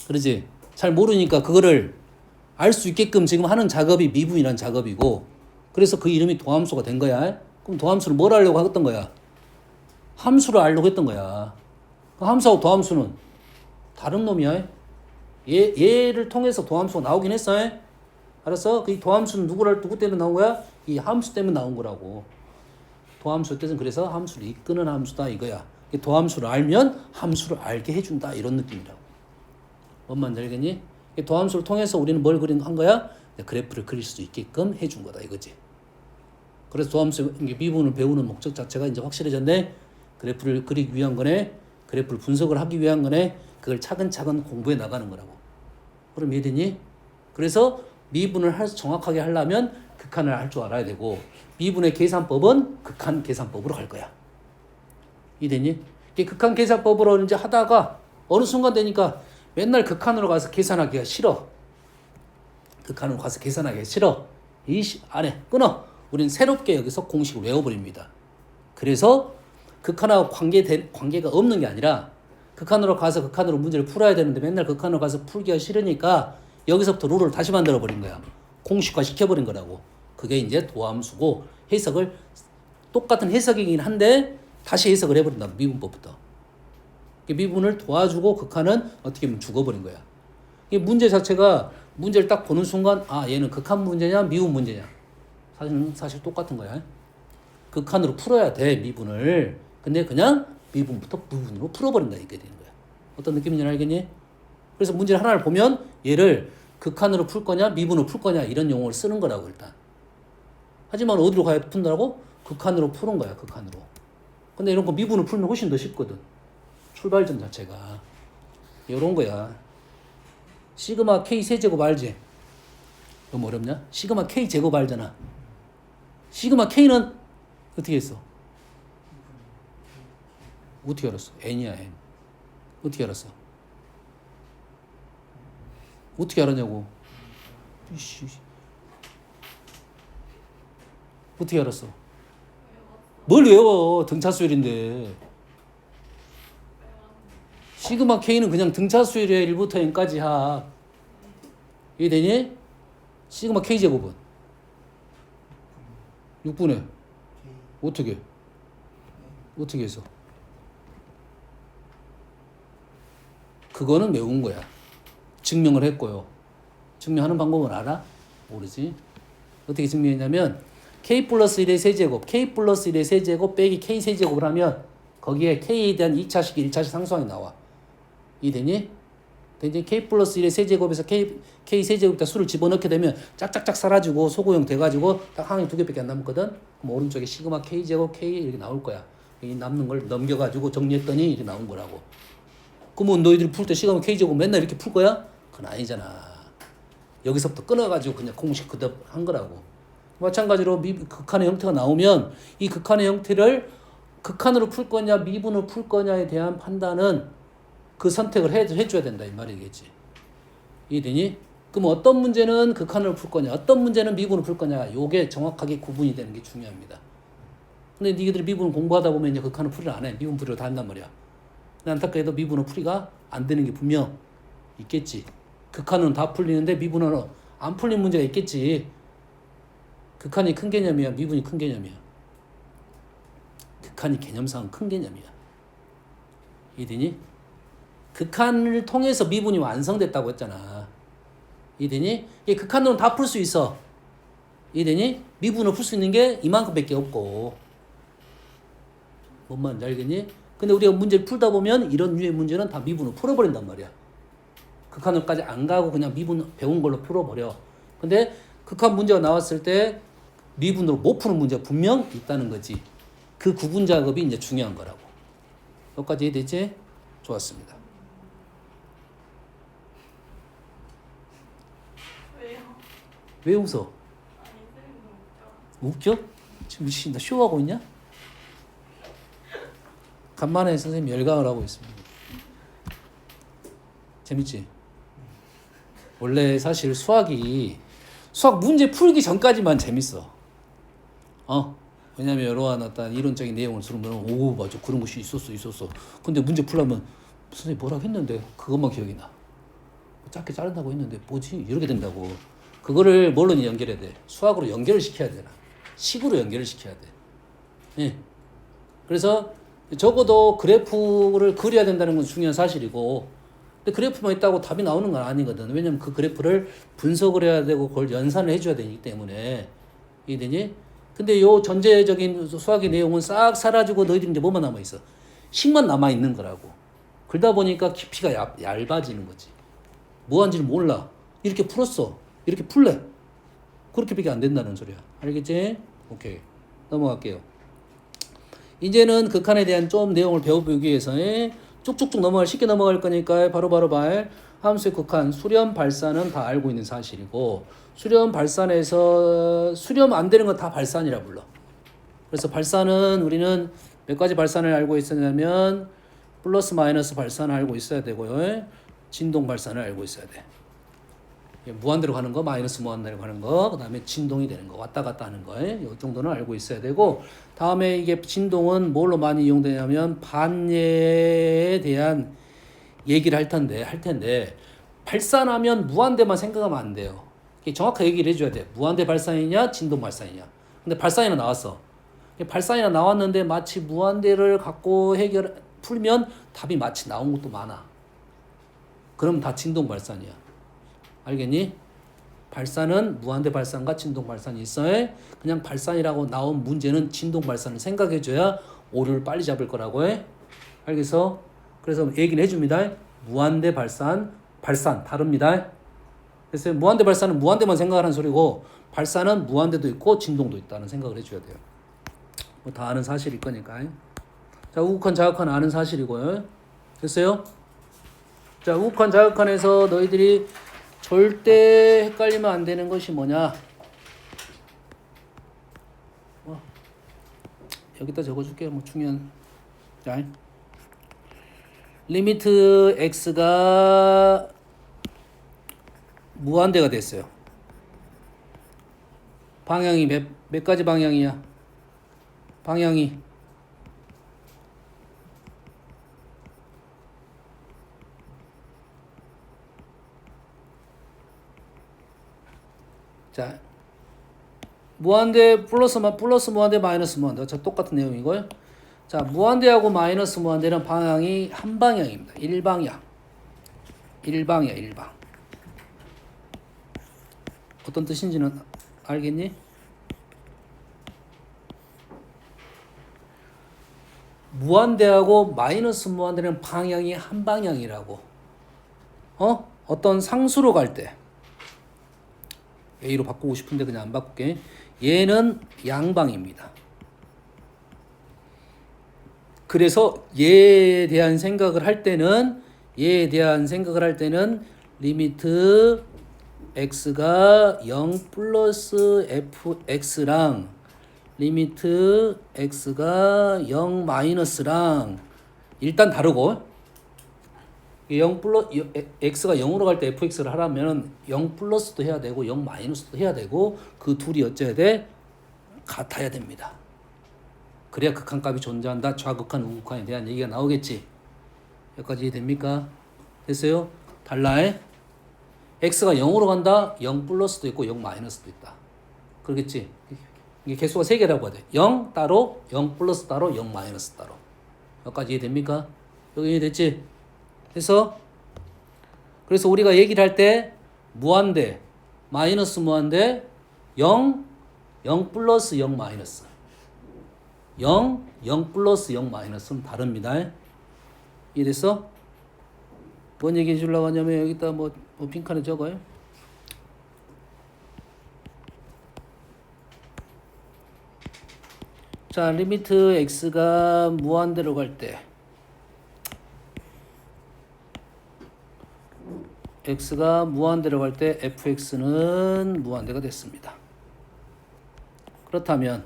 그러지? 잘 모르니까 그거를 알 수 있게끔 지금 하는 작업이 미분이라는 작업이고 그래서 그 이름이 도함수가 된 거야. 그럼 도함수를 뭘 하려고 했던 거야? 함수를 알려고 했던 거야. 그 함수하고 도함수는 다른 놈이야. 얘를 통해서 도함수가 나오긴 했어. 알았어? 그 도함수는 누구 때문에 나온 거야? 이 함수 때문에 나온 거라고. 도함수 뜻은 그래서 함수를 이끄는 함수다 이거야. 도함수를 알면 함수를 알게 해준다 이런 느낌이라고. 뭔 말인지 알겠니? 도함수를 통해서 우리는 뭘 한 거야? 그래프를 그릴 수 있게끔 해준 거다 이거지. 그래서 도함수 미분을 배우는 목적 자체가 이제 확실해졌네. 그래프를 그리기 위한 거네. 그래프를 분석을 하기 위한 거네. 그걸 차근차근 공부해 나가는 거라고. 그럼 이해되니? 그래서 미분을 정확하게 하려면 극한을 할 줄 알아야 되고 미분의 계산법은 극한 계산법으로 갈 거야. 이해되니? 극한 계산법으로 이제 하다가 어느 순간 되니까 맨날 극한으로 가서 계산하기가 싫어. 극한으로 가서 계산하기가 싫어. 안 해. 끊어. 우리는 새롭게 여기서 공식을 외워버립니다. 그래서 극한하고 관계가 없는 게 아니라 극한으로 가서 극한으로 문제를 풀어야 되는데 맨날 극한으로 가서 풀기가 싫으니까 여기서부터 룰을 다시 만들어버린 거야. 공식화 시켜버린 거라고. 그게 이제 도함수고 해석을 똑같은 해석이긴 한데 다시 해석을 해버린다. 미분법부터. 미분을 도와주고 극한은 어떻게 보면 죽어버린 거야. 이 문제 자체가 문제를 딱 보는 순간 얘는 극한 문제냐 미분 문제냐. 사실 똑같은 거야. 극한으로 풀어야 돼 미분을. 근데 그냥 미분부터 부분으로 풀어버린다 이게 되는 거야. 어떤 느낌인지 알겠니? 그래서 문제를 하나를 보면 얘를 극한으로 풀 거냐 미분으로 풀 거냐 이런 용어를 쓰는 거라고 일단. 하지만 어디로 가야 푼다고? 극한으로 푸는 거야 극한으로. 근데 이런 거 미분으로 풀면 훨씬 더 쉽거든. 출발점 자체가. 이런 거야. 시그마 K 세제곱 알지? 너무 어렵냐? 시그마 K 제곱 알잖아. 시그마 K는 어떻게 했어? 어떻게 알았어? N이야 N. 어떻게 알았어? 어떻게 알았냐고. 어떻게 알았어? 뭘 외워? 등차수열인데. 시그마 K는 그냥 등차수열의 1부터 n까지 합. 이해되니? 시그마 K 제곱은? 6분의 어떻게 해서? 그거는 외운 거야. 증명을 했고요. 증명하는 방법은 알아? 모르지? 어떻게 증명했냐면 K 플러스 1의 세제곱, K 플러스 1의 세제곱 빼기 K 세제곱을 하면 거기에 K에 대한 2차식, 1차식 상수항이 나와. 이해되니? 이제 K 플러스 1의 세제곱에서 K 세제곱에다 수를 집어넣게 되면 짝짝짝 사라지고 소구형 돼가지고 딱 항이 2개밖에 안 남거든? 그럼 오른쪽에 시그마 K 제곱 K 이렇게 나올 거야. 이 남는 걸 넘겨가지고 정리했더니 이렇게 나온 거라고. 그러면 너희들이 풀 때 시간은 K제곱 맨날 이렇게 풀 거야? 그건 아니잖아. 여기서부터 끊어가지고 그냥 공식 그대로 한 거라고. 마찬가지로 극한의 형태가 나오면 이 극한의 형태를 극한으로 풀 거냐 미분으로 풀 거냐에 대한 판단은 그 선택을 해줘야 된다 이 말이겠지. 이해되니? 그럼 어떤 문제는 극한으로 풀 거냐 어떤 문제는 미분으로 풀 거냐 요게 정확하게 구분이 되는 게 중요합니다. 근데 니들이 미분 공부하다 보면 이제 극한으로 풀이를 안 해. 미분 풀이로 다 한단 말이야. 근데 안타깝게도 미분으로 풀이가 안 되는 게 분명 있겠지. 극한은 다 풀리는데 미분은 안 풀린 문제가 있겠지. 극한이 큰 개념이야 미분이 큰 개념이야. 극한이 개념상은 큰 개념이야. 이해되니? 극한을 통해서 미분이 완성됐다고 했잖아. 이해되니? 이 극한으로는 다 풀 수 있어. 이해되니? 미분을 풀 수 있는 게 이만큼밖에 없고. 뭔 말인지 알겠니? 근데 우리가 문제를 풀다 보면 이런 류의 문제는 다 미분으로 풀어버린단 말이야. 극한으로까지 안 가고 그냥 미분 배운 걸로 풀어버려. 근데 극한 문제가 나왔을 때 미분으로 못 푸는 문제가 분명 있다는 거지. 그 구분 작업이 이제 중요한 거라고. 여기까지 이해되지? 좋았습니다. 왜요? 왜 웃어? 아니 쌤이 웃겨. 웃겨? 지금 미친 나 쇼하고 있냐? 간만에 선생님 열강을 하고 있습니다. 재밌지? 원래 사실 수학 문제 풀기 전까지만 재밌어. 왜냐면 이러한 어떤 이론적인 내용을 들으면 오 맞아 그런 것이 있었어. 근데 문제 풀려면 선생님 뭐라고 했는데 그것만 기억이 나. 짧게 자른다고 했는데 뭐지? 이렇게 된다고. 그거를 뭘로 연결해야 돼? 수학으로 연결을 시켜야 되나? 식으로 연결을 시켜야 돼. 예. 그래서 적어도 그래프를 그려야 된다는 건 중요한 사실이고 근데 그래프만 있다고 답이 나오는 건 아니거든. 왜냐면 그 그래프를 분석을 해야 되고 그걸 연산을 해줘야 되기 때문에. 이해되니? 근데 요 전제적인 수학의 내용은 싹 사라지고 너희들이 이제 뭐만 남아있어? 식만 남아있는 거라고. 그러다 보니까 깊이가 얇아지는 거지. 뭐 한지를 몰라. 이렇게 풀었어. 이렇게 풀래. 그렇게밖에 안 된다는 소리야. 알겠지? 오케이. 넘어갈게요. 이제는 극한에 대한 좀 내용을 배워보기 위해서 쭉쭉쭉 쉽게 넘어갈 거니까 바로바로 함수의 극한, 수렴, 발산은 다 알고 있는 사실이고 수렴, 발산에서 수렴 안 되는 건 다 발산이라 불러. 그래서 발산은 우리는 몇 가지 발산을 알고 있었냐면 플러스 마이너스 발산을 알고 있어야 되고요. 진동 발산을 알고 있어야 돼. 무한대로 가는 거, 마이너스 무한대로 가는 거, 그 다음에 진동이 되는 거, 왔다 갔다 하는 거, 이 정도는 알고 있어야 되고, 다음에 이게 진동은 뭘로 많이 이용되냐면 반예에 대한 얘기를 할 텐데, 발산하면 무한대만 생각하면 안 돼요. 정확하게 얘기를 해줘야 돼. 무한대 발산이냐, 진동 발산이냐. 근데 발산이나 나왔어. 발산이나 나왔는데 마치 무한대를 갖고 풀면 답이 마치 나온 것도 많아. 그럼 다 진동 발산이야. 알겠니? 발산은 무한대 발산과 진동 발산이 있어요. 그냥 발산이라고 나온 문제는 진동 발산을 생각해줘야 오류를 빨리 잡을 거라고 해. 알겠어? 그래서 얘기는 해줍니다. 무한대 발산 다릅니다. 그래서 무한대 발산은 무한대만 생각하는 소리고 발산은 무한대도 있고 진동도 있다는 생각을 해줘야 돼요. 뭐 다 아는 사실일 거니까. 자, 우극한 자극한 아는 사실이고요. 됐어요? 자, 우극한 자극한에서 너희들이 절대 헷갈리면 안 되는 것이 뭐냐? 여기다 적어줄게. 뭐 중요한. 자, 리미트 x가 무한대가 됐어요. 방향이 몇 가지 방향이야? 방향이 자, 무한대 플러스 무한대 마이너스 무한대. 자, 똑같은 내용이고요. 자, 무한대하고 마이너스 무한대는 방향이 한 방향입니다. 일방향. 일방. 어떤 뜻인지는 알겠니? 무한대하고 마이너스 무한대는 방향이 한 방향이라고. 어떤 상수로 갈 때. A로 바꾸고 싶은데 그냥 안 바꿀게. 얘는 양방입니다. 그래서 얘에 대한 생각을 할 때는 얘에 대한 생각을 할 때는 리미트 x가 0 플러스 fx랑 리미트 x가 0 마이너스랑 일단 다르고 0 플러스 x가 0으로 갈 때 fx를 하려면 0 플러스도 해야 되고 0 마이너스도 해야 되고 그 둘이 어째야 돼? 같아야 됩니다. 그래야 극한값이 존재한다. 좌극한 우극한에 대한 얘기가 나오겠지. 여기까지 이해됩니까? 됐어요? 달라. x가 0으로 간다. 0 플러스도 있고 0 마이너스도 있다. 그러겠지? 이게 개수가 3개라고 해야 돼. 0 따로, 0 플러스 따로, 0 마이너스 따로. 여기까지 이해됩니까? 여기 이해됐지? 그래서 우리가 얘기를 할 때 무한대, 마이너스 무한대, 0, 0 플러스 0 마이너스. 0, 0 플러스 0 마이너스는 다릅니다. 이해됐어? 뭔 얘기 해주려고 하냐면 여기다 뭐 빈칸에 적어요. 자, 리미트 x가 무한대로 갈 때 x가 무한대로 갈 때 fx는 무한대가 됐습니다. 그렇다면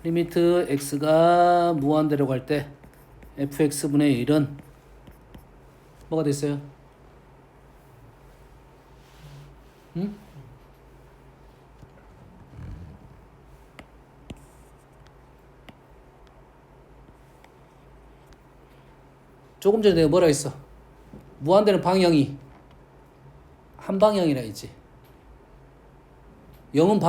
리미트 x가 무한대로 갈 때 fx분의 1은 뭐가 됐어요? 응? 조금 전에 내가 뭐라 했어? 무한대는 방향이 한 방향이라 했지. 0은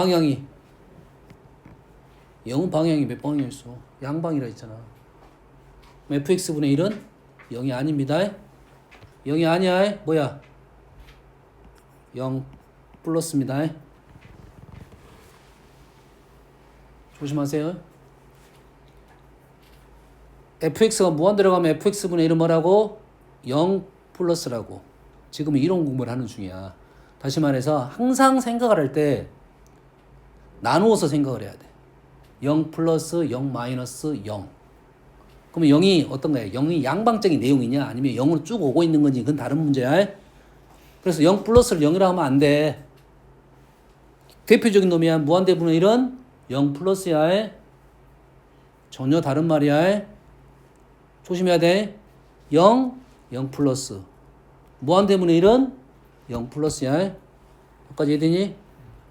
방향이 몇 방향이었어? 양방이라 했잖아. fx분의 1은 0이 아닙니다. 0이 아니야. 뭐야? 0 플러스입니다. 조심하세요. fx가 무한대로 가면 fx분의 1은 뭐라고? 0 플러스라고. 지금 이론 공부를 하는 중이야. 다시 말해서 항상 생각을 할 때 나누어서 생각을 해야 돼. 0 플러스 0 마이너스 0. 그러면 0이 어떤 거야? 0이 양방적인 내용이냐? 아니면 0으로 쭉 오고 있는 건지 그건 다른 문제야. 그래서 0 플러스를 0이라고 하면 안 돼. 대표적인 놈이야. 무한대분의 1은 0 플러스야. 전혀 다른 말이야. 조심해야 돼. 0, 0 플러스. 무한대분의 1은 0 플러스야. 여기까지 이해되니?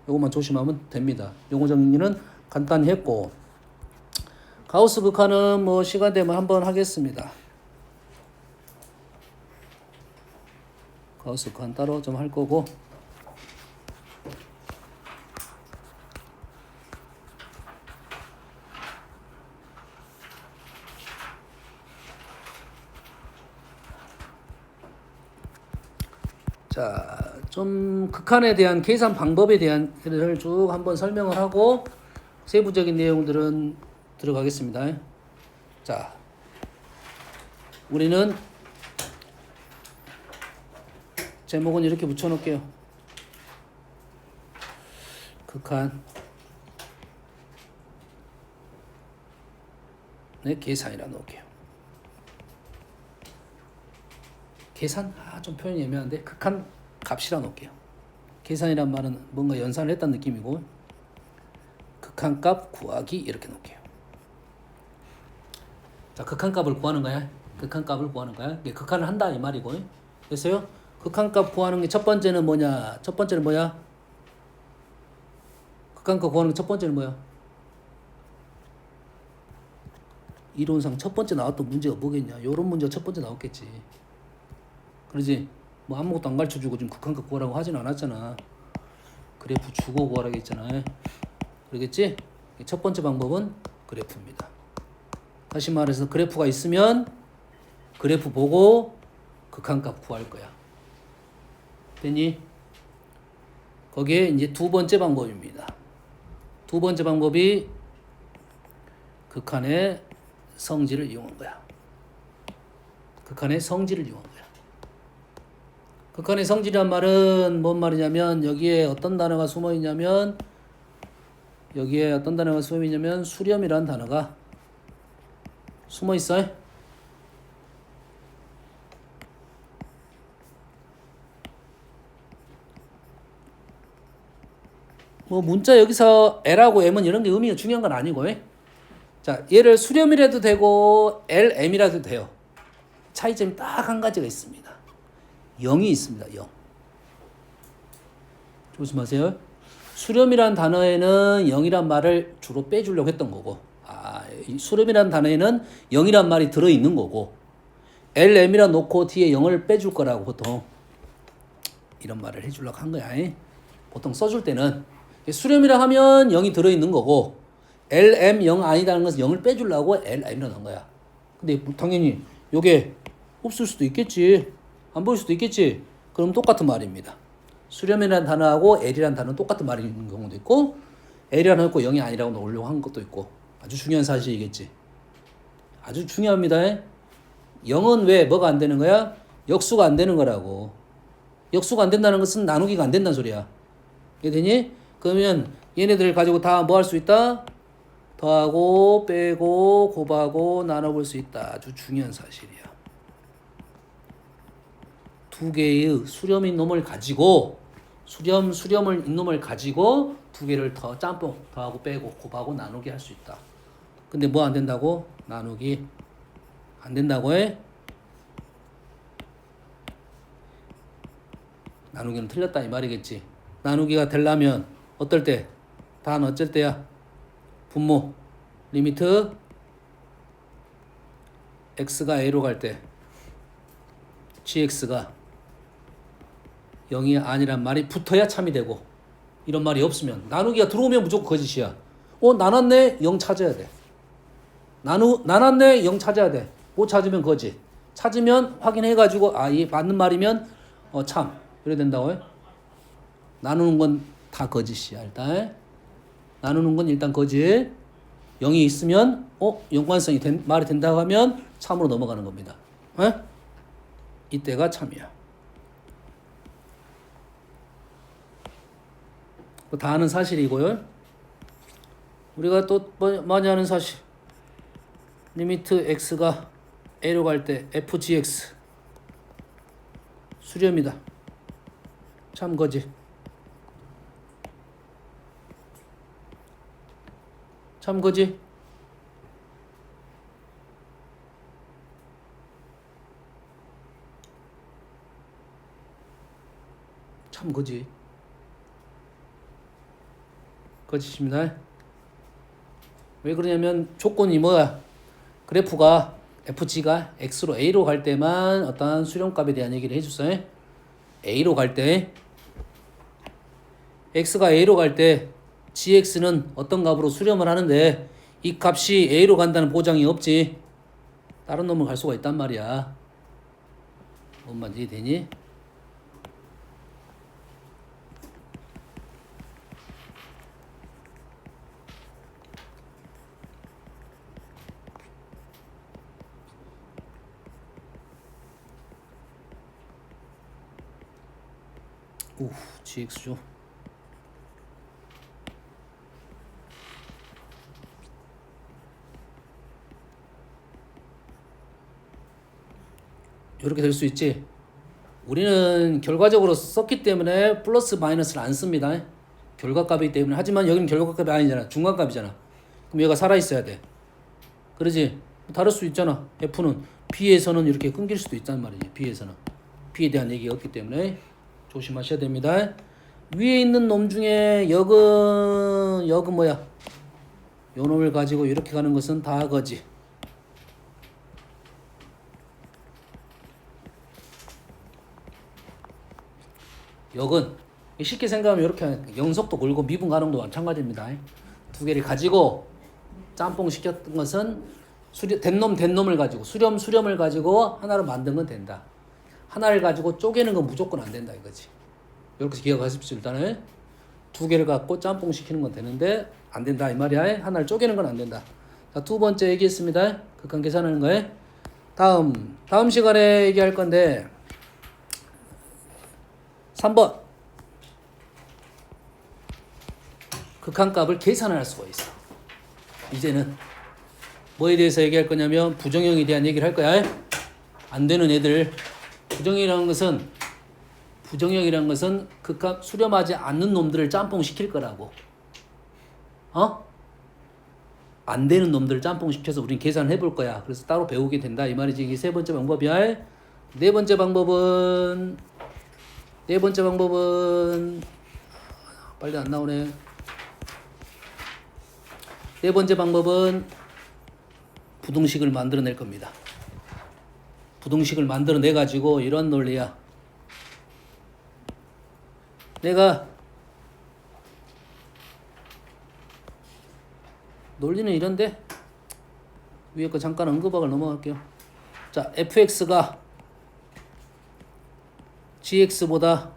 요것만 조심하면 됩니다. 용어 정리는 간단히 했고, 가우스 극한은 뭐 시간 되면 한번 하겠습니다. 가우스 극한 따로 좀 할 거고. 자, 좀 극한에 대한 계산 방법에 대한 를 쭉 한번 설명을 하고 세부적인 내용들은 들어가겠습니다. 자, 우리는 제목은 이렇게 붙여놓을게요. 극한의 계산이라 놓을게요. 계산? 좀 표현이 애매한데 극한 값이라 놓을게요. 계산이란 말은 뭔가 연산을 했다는 느낌이고 극한값 구하기 이렇게 놓을게요. 자, 극한값을 구하는 거야. 극한값을 구하는 거야. 극한을 한다 이 말이고. 됐어요? 극한값 구하는 게 첫 번째는 뭐냐? 첫 번째는 뭐야? 극한값 구하는 게 첫 번째는 뭐야? 이론상 첫 번째 나왔던 문제가 뭐겠냐? 요런 문제가 첫 번째 나왔겠지. 그러지? 뭐 아무것도 안 가르쳐주고 지금 극한값 구하라고 하진 않았잖아. 그래프 주고 구하라고 했잖아. 그러겠지? 첫 번째 방법은 그래프입니다. 다시 말해서 그래프가 있으면 그래프 보고 극한값 구할 거야. 됐니? 거기에 이제 두 번째 방법입니다. 두 번째 방법이 극한의 성질을 이용한 거야. 극한의 성질을 이용한 거야. 극한의 성질이란 말은 뭔 말이냐면 여기에 어떤 단어가 숨어 있냐면 수렴이라는 단어가 숨어 있어요. 뭐 문자 여기서 L하고 M은 이런 게 의미가 중요한 건 아니고. 자, 얘를 수렴이라도 되고 LM이라도 돼요. 차이점이 딱 한 가지가 있습니다. 0이 있습니다. 0. 조심하세요. 수렴이라는 단어에는 0이란 말을 주로 빼주려고 했던 거고, 이 수렴이라는 단어에는 0이란 말이 들어있는 거고, LM이라 놓고 뒤에 0을 빼줄 거라고 보통 이런 말을 해주려고 한 거야. 보통 써줄 때는 수렴이라 하면 0이 들어있는 거고, LM 0 아니다는 것은 0을 빼주려고 LM이라 넣은 거야. 근데 당연히 요게 없을 수도 있겠지. 안 보일 수도 있겠지. 그럼 똑같은 말입니다. 수렴이라는 단어하고 L이라는 단어는 똑같은 말이 있는 경우도 있고, L이라는 거 0이 아니라고 넣으려고 한 것도 있고, 아주 중요한 사실이겠지. 아주 중요합니다. 0은 왜 뭐가 안 되는 거야? 역수가 안 되는 거라고. 역수가 안 된다는 것은 나누기가 안 된다는 소리야. 이해되니? 그러면 얘네들을 가지고 다 뭐 할 수 있다? 더하고 빼고 곱하고 나눠볼 수 있다. 아주 중요한 사실이야. 두 개의 수렴인 놈을 가지고 수렴을 있는 놈을 가지고 두 개를 더 짬뽕 더하고 빼고 곱하고 나누기 할 수 있다. 근데 뭐 안 된다고? 나누기 안 된다고 해? 나누기는 틀렸다 이 말이겠지. 나누기가 되려면 어떨 때? 단 어쩔 때야? 분모 리미트 x가 a로 갈 때 gx가 0이 아니란 말이 붙어야 참이 되고, 이런 말이 없으면 나누기가 들어오면 무조건 거짓이야. 나눴네? 0 찾아야 돼. 나눴네? 0 찾아야 돼. 못 찾으면 거짓. 찾으면 확인해가지고 이 맞는 말이면 참 이래 된다고 해. 나누는 건 다 거짓이야. 일단 나누는 건 일단 거짓. 0이 있으면 연관성이 말이 된다고 하면 참으로 넘어가는 겁니다. 이때가 참이야. 다 아는 사실이고요. 우리가 또 많이 아는 사실. 리미트 x가 a로 갈 때 fgx 수렴이다. 참 거짓. 참 거짓. 참 거짓. 거짓입니다. 왜 그러냐면 조건이 뭐야? 그래프가 fg가 x로 a로 갈 때만 어떠한 수렴값에 대한 얘기를 해줬어요. a로 갈 때 x가 a로 갈 때 gx는 어떤 값으로 수렴을 하는데 이 값이 a로 간다는 보장이 없지. 다른 놈을 갈 수가 있단 말이야. 뭔 말인지 이해되니? gx죠. 이렇게 될 수 있지. 우리는 결과적으로 썼기 때문에 플러스 마이너스를 안 씁니다. 결과값이기 때문에. 하지만 여기는 결과값이 아니잖아. 중간값이잖아. 그럼 얘가 살아있어야 돼. 그러지? 다를 수 있잖아. F는 B에서는 이렇게 끊길 수도 있단 말이지. B에서는 B에 대한 얘기가 없기 때문에 조심하셔야 됩니다. 위에 있는 놈 중에 역은 뭐야? 요 놈을 가지고 이렇게 가는 것은 다 거지. 역은 쉽게 생각하면 이렇게 하는 영속도 걸고 미분 가능도 마찬가지입니다. 두 개를 가지고 짬뽕 시켰던 것은 된 놈을 가지고 수렴을 가지고 하나를 만든 건 된다. 하나를 가지고 쪼개는 건 무조건 안 된다 이거지. 이렇게 기억하십시오. 일단은 두 개를 갖고 짬뽕 시키는 건 되는데 안 된다 이 말이야. 하나를 쪼개는 건 안 된다. 자, 두 번째 얘기했습니다. 극한 계산하는 거에. 다음 시간에 얘기할 건데 3번 극한값을 계산할 수가 있어. 이제는 뭐에 대해서 얘기할 거냐면 부정형에 대한 얘기를 할 거야. 안 되는 애들. 부정형이라는 것은 극한 수렴하지 않는 놈들을 짬뽕 시킬 거라고. 어? 안 되는 놈들 짬뽕 시켜서 우린 계산을 해볼 거야. 그래서 따로 배우게 된다 이 말이지. 이게 세 번째 방법이야. 네 번째 방법은 빨리 안 나오네. 네 번째 방법은 부등식을 만들어낼 겁니다. 부등식을 만들어내 가지고 이런 논리야. 내가 논리는 이런데 위에 거 잠깐 언급하고 넘어갈게요. 자, fx가 gx가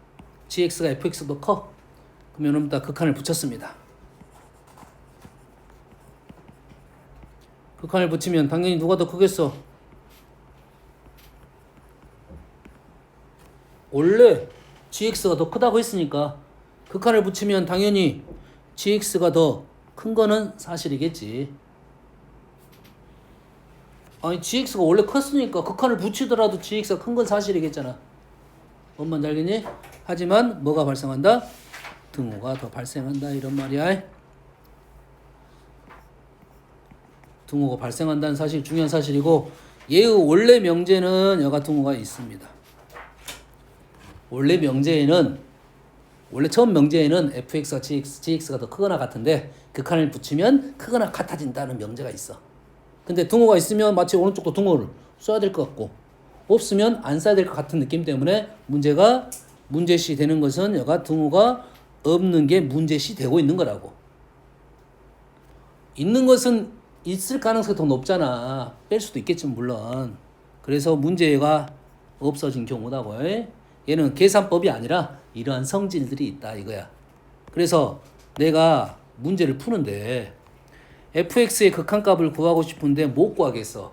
fx보다 커. 그러면 여러분 극한을 붙였습니다. 극한을 붙이면 당연히 누가 더 크겠어? 원래 gx가 더 크다고 했으니까 극한을 붙이면 당연히 gx가 더 큰 거는 사실이겠지. 아니 gx가 원래 컸으니까 극한을 붙이더라도 gx가 큰 건 사실이겠잖아. 뭔 말인지 알겠니? 하지만 뭐가 발생한다? 등호가 더 발생한다 이런 말이야. 등호가 발생한다는 사실 중요한 사실이고 얘의 원래 명제는 여가 등호가 있습니다. 원래 처음 명제에는 fx가 gx가 더 크거나 같은데 극한을 붙이면 크거나 같아진다는 명제가 있어. 근데 등호가 있으면 마치 오른쪽도 등호를 써야 될 것 같고 없으면 안 써야 될 것 같은 느낌 때문에 문제가 문제시 되는 것은 여가 등호가 없는 게 문제시 되고 있는 거라고. 있는 것은 있을 가능성이 더 높잖아. 뺄 수도 있겠지만 물론. 그래서 문제가 없어진 경우다고. 얘는 계산법이 아니라 이러한 성질들이 있다 이거야. 그래서 내가 문제를 푸는데 fx의 극한값을 구하고 싶은데 못 구하겠어.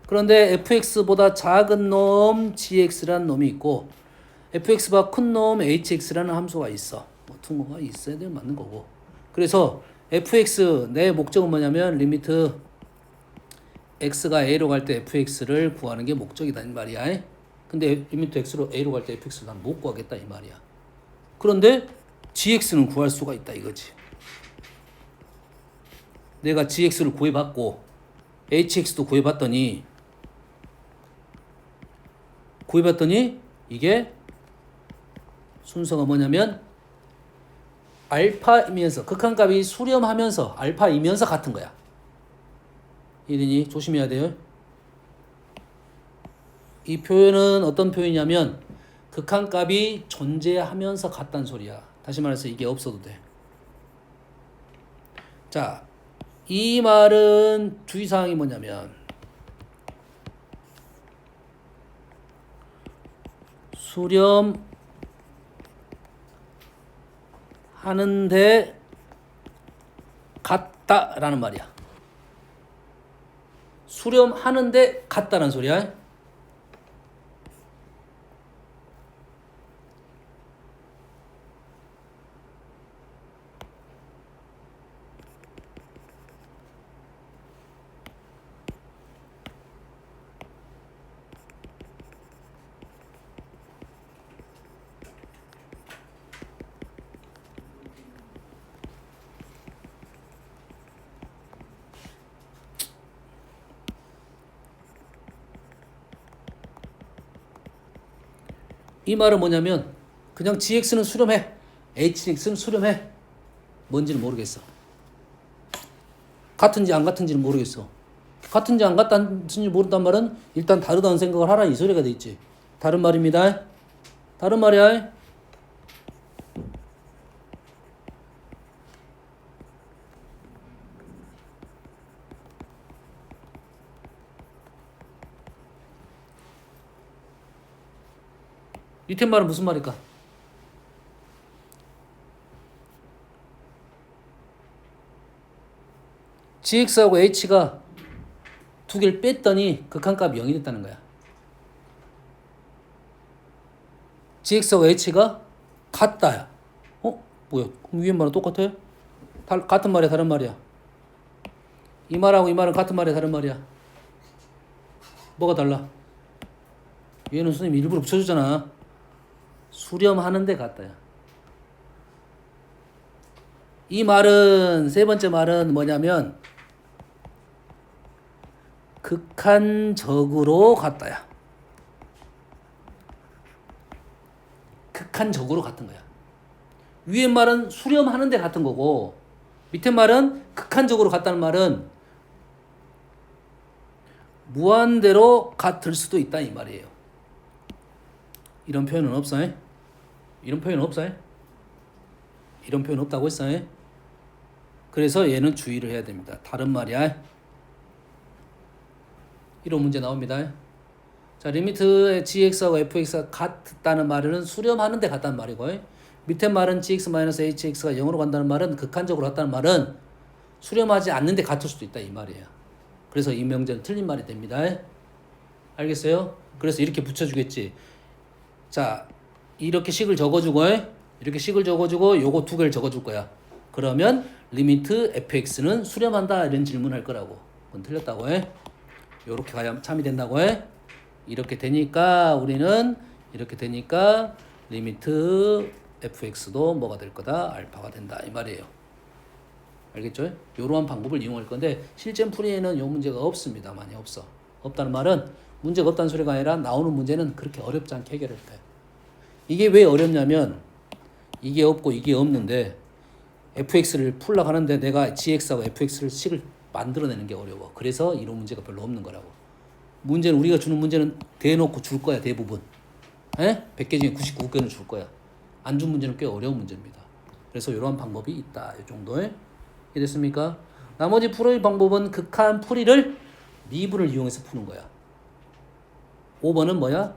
그런데 fx보다 작은 놈 gx라는 놈이 있고 fx보다 큰 놈 hx라는 함수가 있어. 뭐 등호가 있어야 돼 맞는 거고. 그래서 fx 내 목적은 뭐냐면 리미트 x가 a로 갈 때 fx를 구하는 게 목적이다 이 말이야. 근데 리미트 x로 a로 갈 때 fx를 난 못 구하겠다 이 말이야. 그런데 gx는 구할 수가 있다 이거지. 내가 gx를 구해봤고 hx도 구해봤더니 이게 순서가 뭐냐면 알파이면서 극한값이 수렴하면서 알파이면서 같은 거야. 이러니 조심해야 돼요. 이 표현은 어떤 표현이냐면 극한값이 존재하면서 같다는 소리야. 다시 말해서 이게 없어도 돼. 자, 이 말은 주의사항이 뭐냐면 수렴하는데 같다라는 말이야. 수렴하는데 같다라는 소리야. 이 말은 뭐냐면 그냥 gx는 수렴해, hx는 수렴해. 뭔지는 모르겠어. 같은지 안 같은지는 모르겠어. 같은지 안 같은지 모른단 말은 일단 다르다는 생각을 하라 이 소리가 돼 있지. 다른 말입니다. 다른 말이야. 밑에 말은 무슨 말일까? gx하고 h가 두 개를 뺐더니 극한값이 0이 됐다는 거야. gx하고 h가 같다야. 뭐야? 그럼 위에 말은 똑같아? 같은 말이야, 다른 말이야? 이 말하고 이 말은 같은 말이야, 다른 말이야? 뭐가 달라? 얘는 선생님이 일부러 붙여주잖아. 수렴하는데 같다야. 이 말은 세 번째 말은 뭐냐면 극한적으로 같다야. 극한적으로 같은 거야. 위에 말은 수렴하는데 같은 거고 밑에 말은 극한적으로 같다는 말은 무한대로 같을 수도 있다 이 말이에요. 이런 표현은 없어요? 이런 표현 없어요? 이런 표현 없다고 했어요? 그래서 얘는 주의를 해야 됩니다. 다른 말이야. 이런 문제 나옵니다. 자, 리미트 gx하고 fx가 같다는 말은 수렴하는 데 같다는 말이고 밑에 말은 gx-hx가 0으로 간다는 말은 극한적으로 같다는 말은 수렴하지 않는 데 같을 수도 있다 이 말이에요. 그래서 이 명제는 틀린 말이 됩니다. 알겠어요? 그래서 이렇게 붙여주겠지. 자, 이렇게 식을 적어주고 이렇게 식을 적어주고 요거 두 개를 적어줄 거야. 그러면 리미트 fx는 수렴한다 이런 질문할 거라고. 그건 틀렸다고 해. 요렇게 가야 참이 된다고 해. 이렇게 되니까 우리는 이렇게 되니까 리미트 fx도 뭐가 될 거다? 알파가 된다 이 말이에요. 알겠죠? 요러한 방법을 이용할 건데 실전 풀이에는 요 문제가 없습니다. 많이 없어. 없다는 말은 문제가 없다는 소리가 아니라 나오는 문제는 그렇게 어렵지 않게 해결할 때. 이게 왜 어렵냐면 이게 없고 이게 없는데 fx를 풀려고 하는데 내가 gx하고 fx를 식을 만들어내는 게 어려워. 그래서 이런 문제가 별로 없는 거라고. 문제는 우리가 주는 문제는 대놓고 줄 거야 대부분. 100개 중에 99개는 줄 거야. 안 준 문제는 꽤 어려운 문제입니다. 그래서 이러한 방법이 있다. 이 정도에 이해됐습니까? 나머지 풀이 방법은 극한 풀이를 미분을 이용해서 푸는 거야. 5번은 뭐야?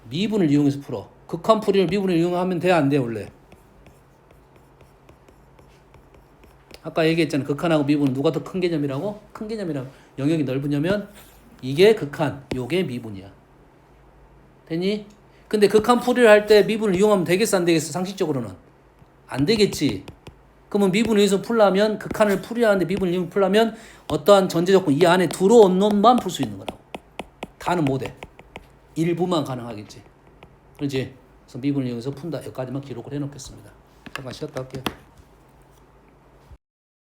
미분을 이용해서 풀어. 극한 풀이를 미분을 이용하면 돼? 안 돼? 원래? 아까 얘기했잖아. 극한하고 미분은 누가 더 큰 개념이라고? 큰 개념이라고. 영역이 넓으냐면 이게 극한, 요게 미분이야. 되니? 근데 극한 풀이를 할 때 미분을 이용하면 되겠어? 안 되겠어? 상식적으로는? 안 되겠지. 그러면 미분을 이용해서 풀려면 극한을 풀이하는데 미분을 이용해서 풀려면 어떠한 전제 조건 이 안에 들어온 놈만 풀 수 있는 거라고. 다는 못해. 일부만 가능하겠지. 그렇지? 그래서 미분을 이용해서 푼다. 여기까지만 기록을 해놓겠습니다. 잠깐 쉬었다 할게요.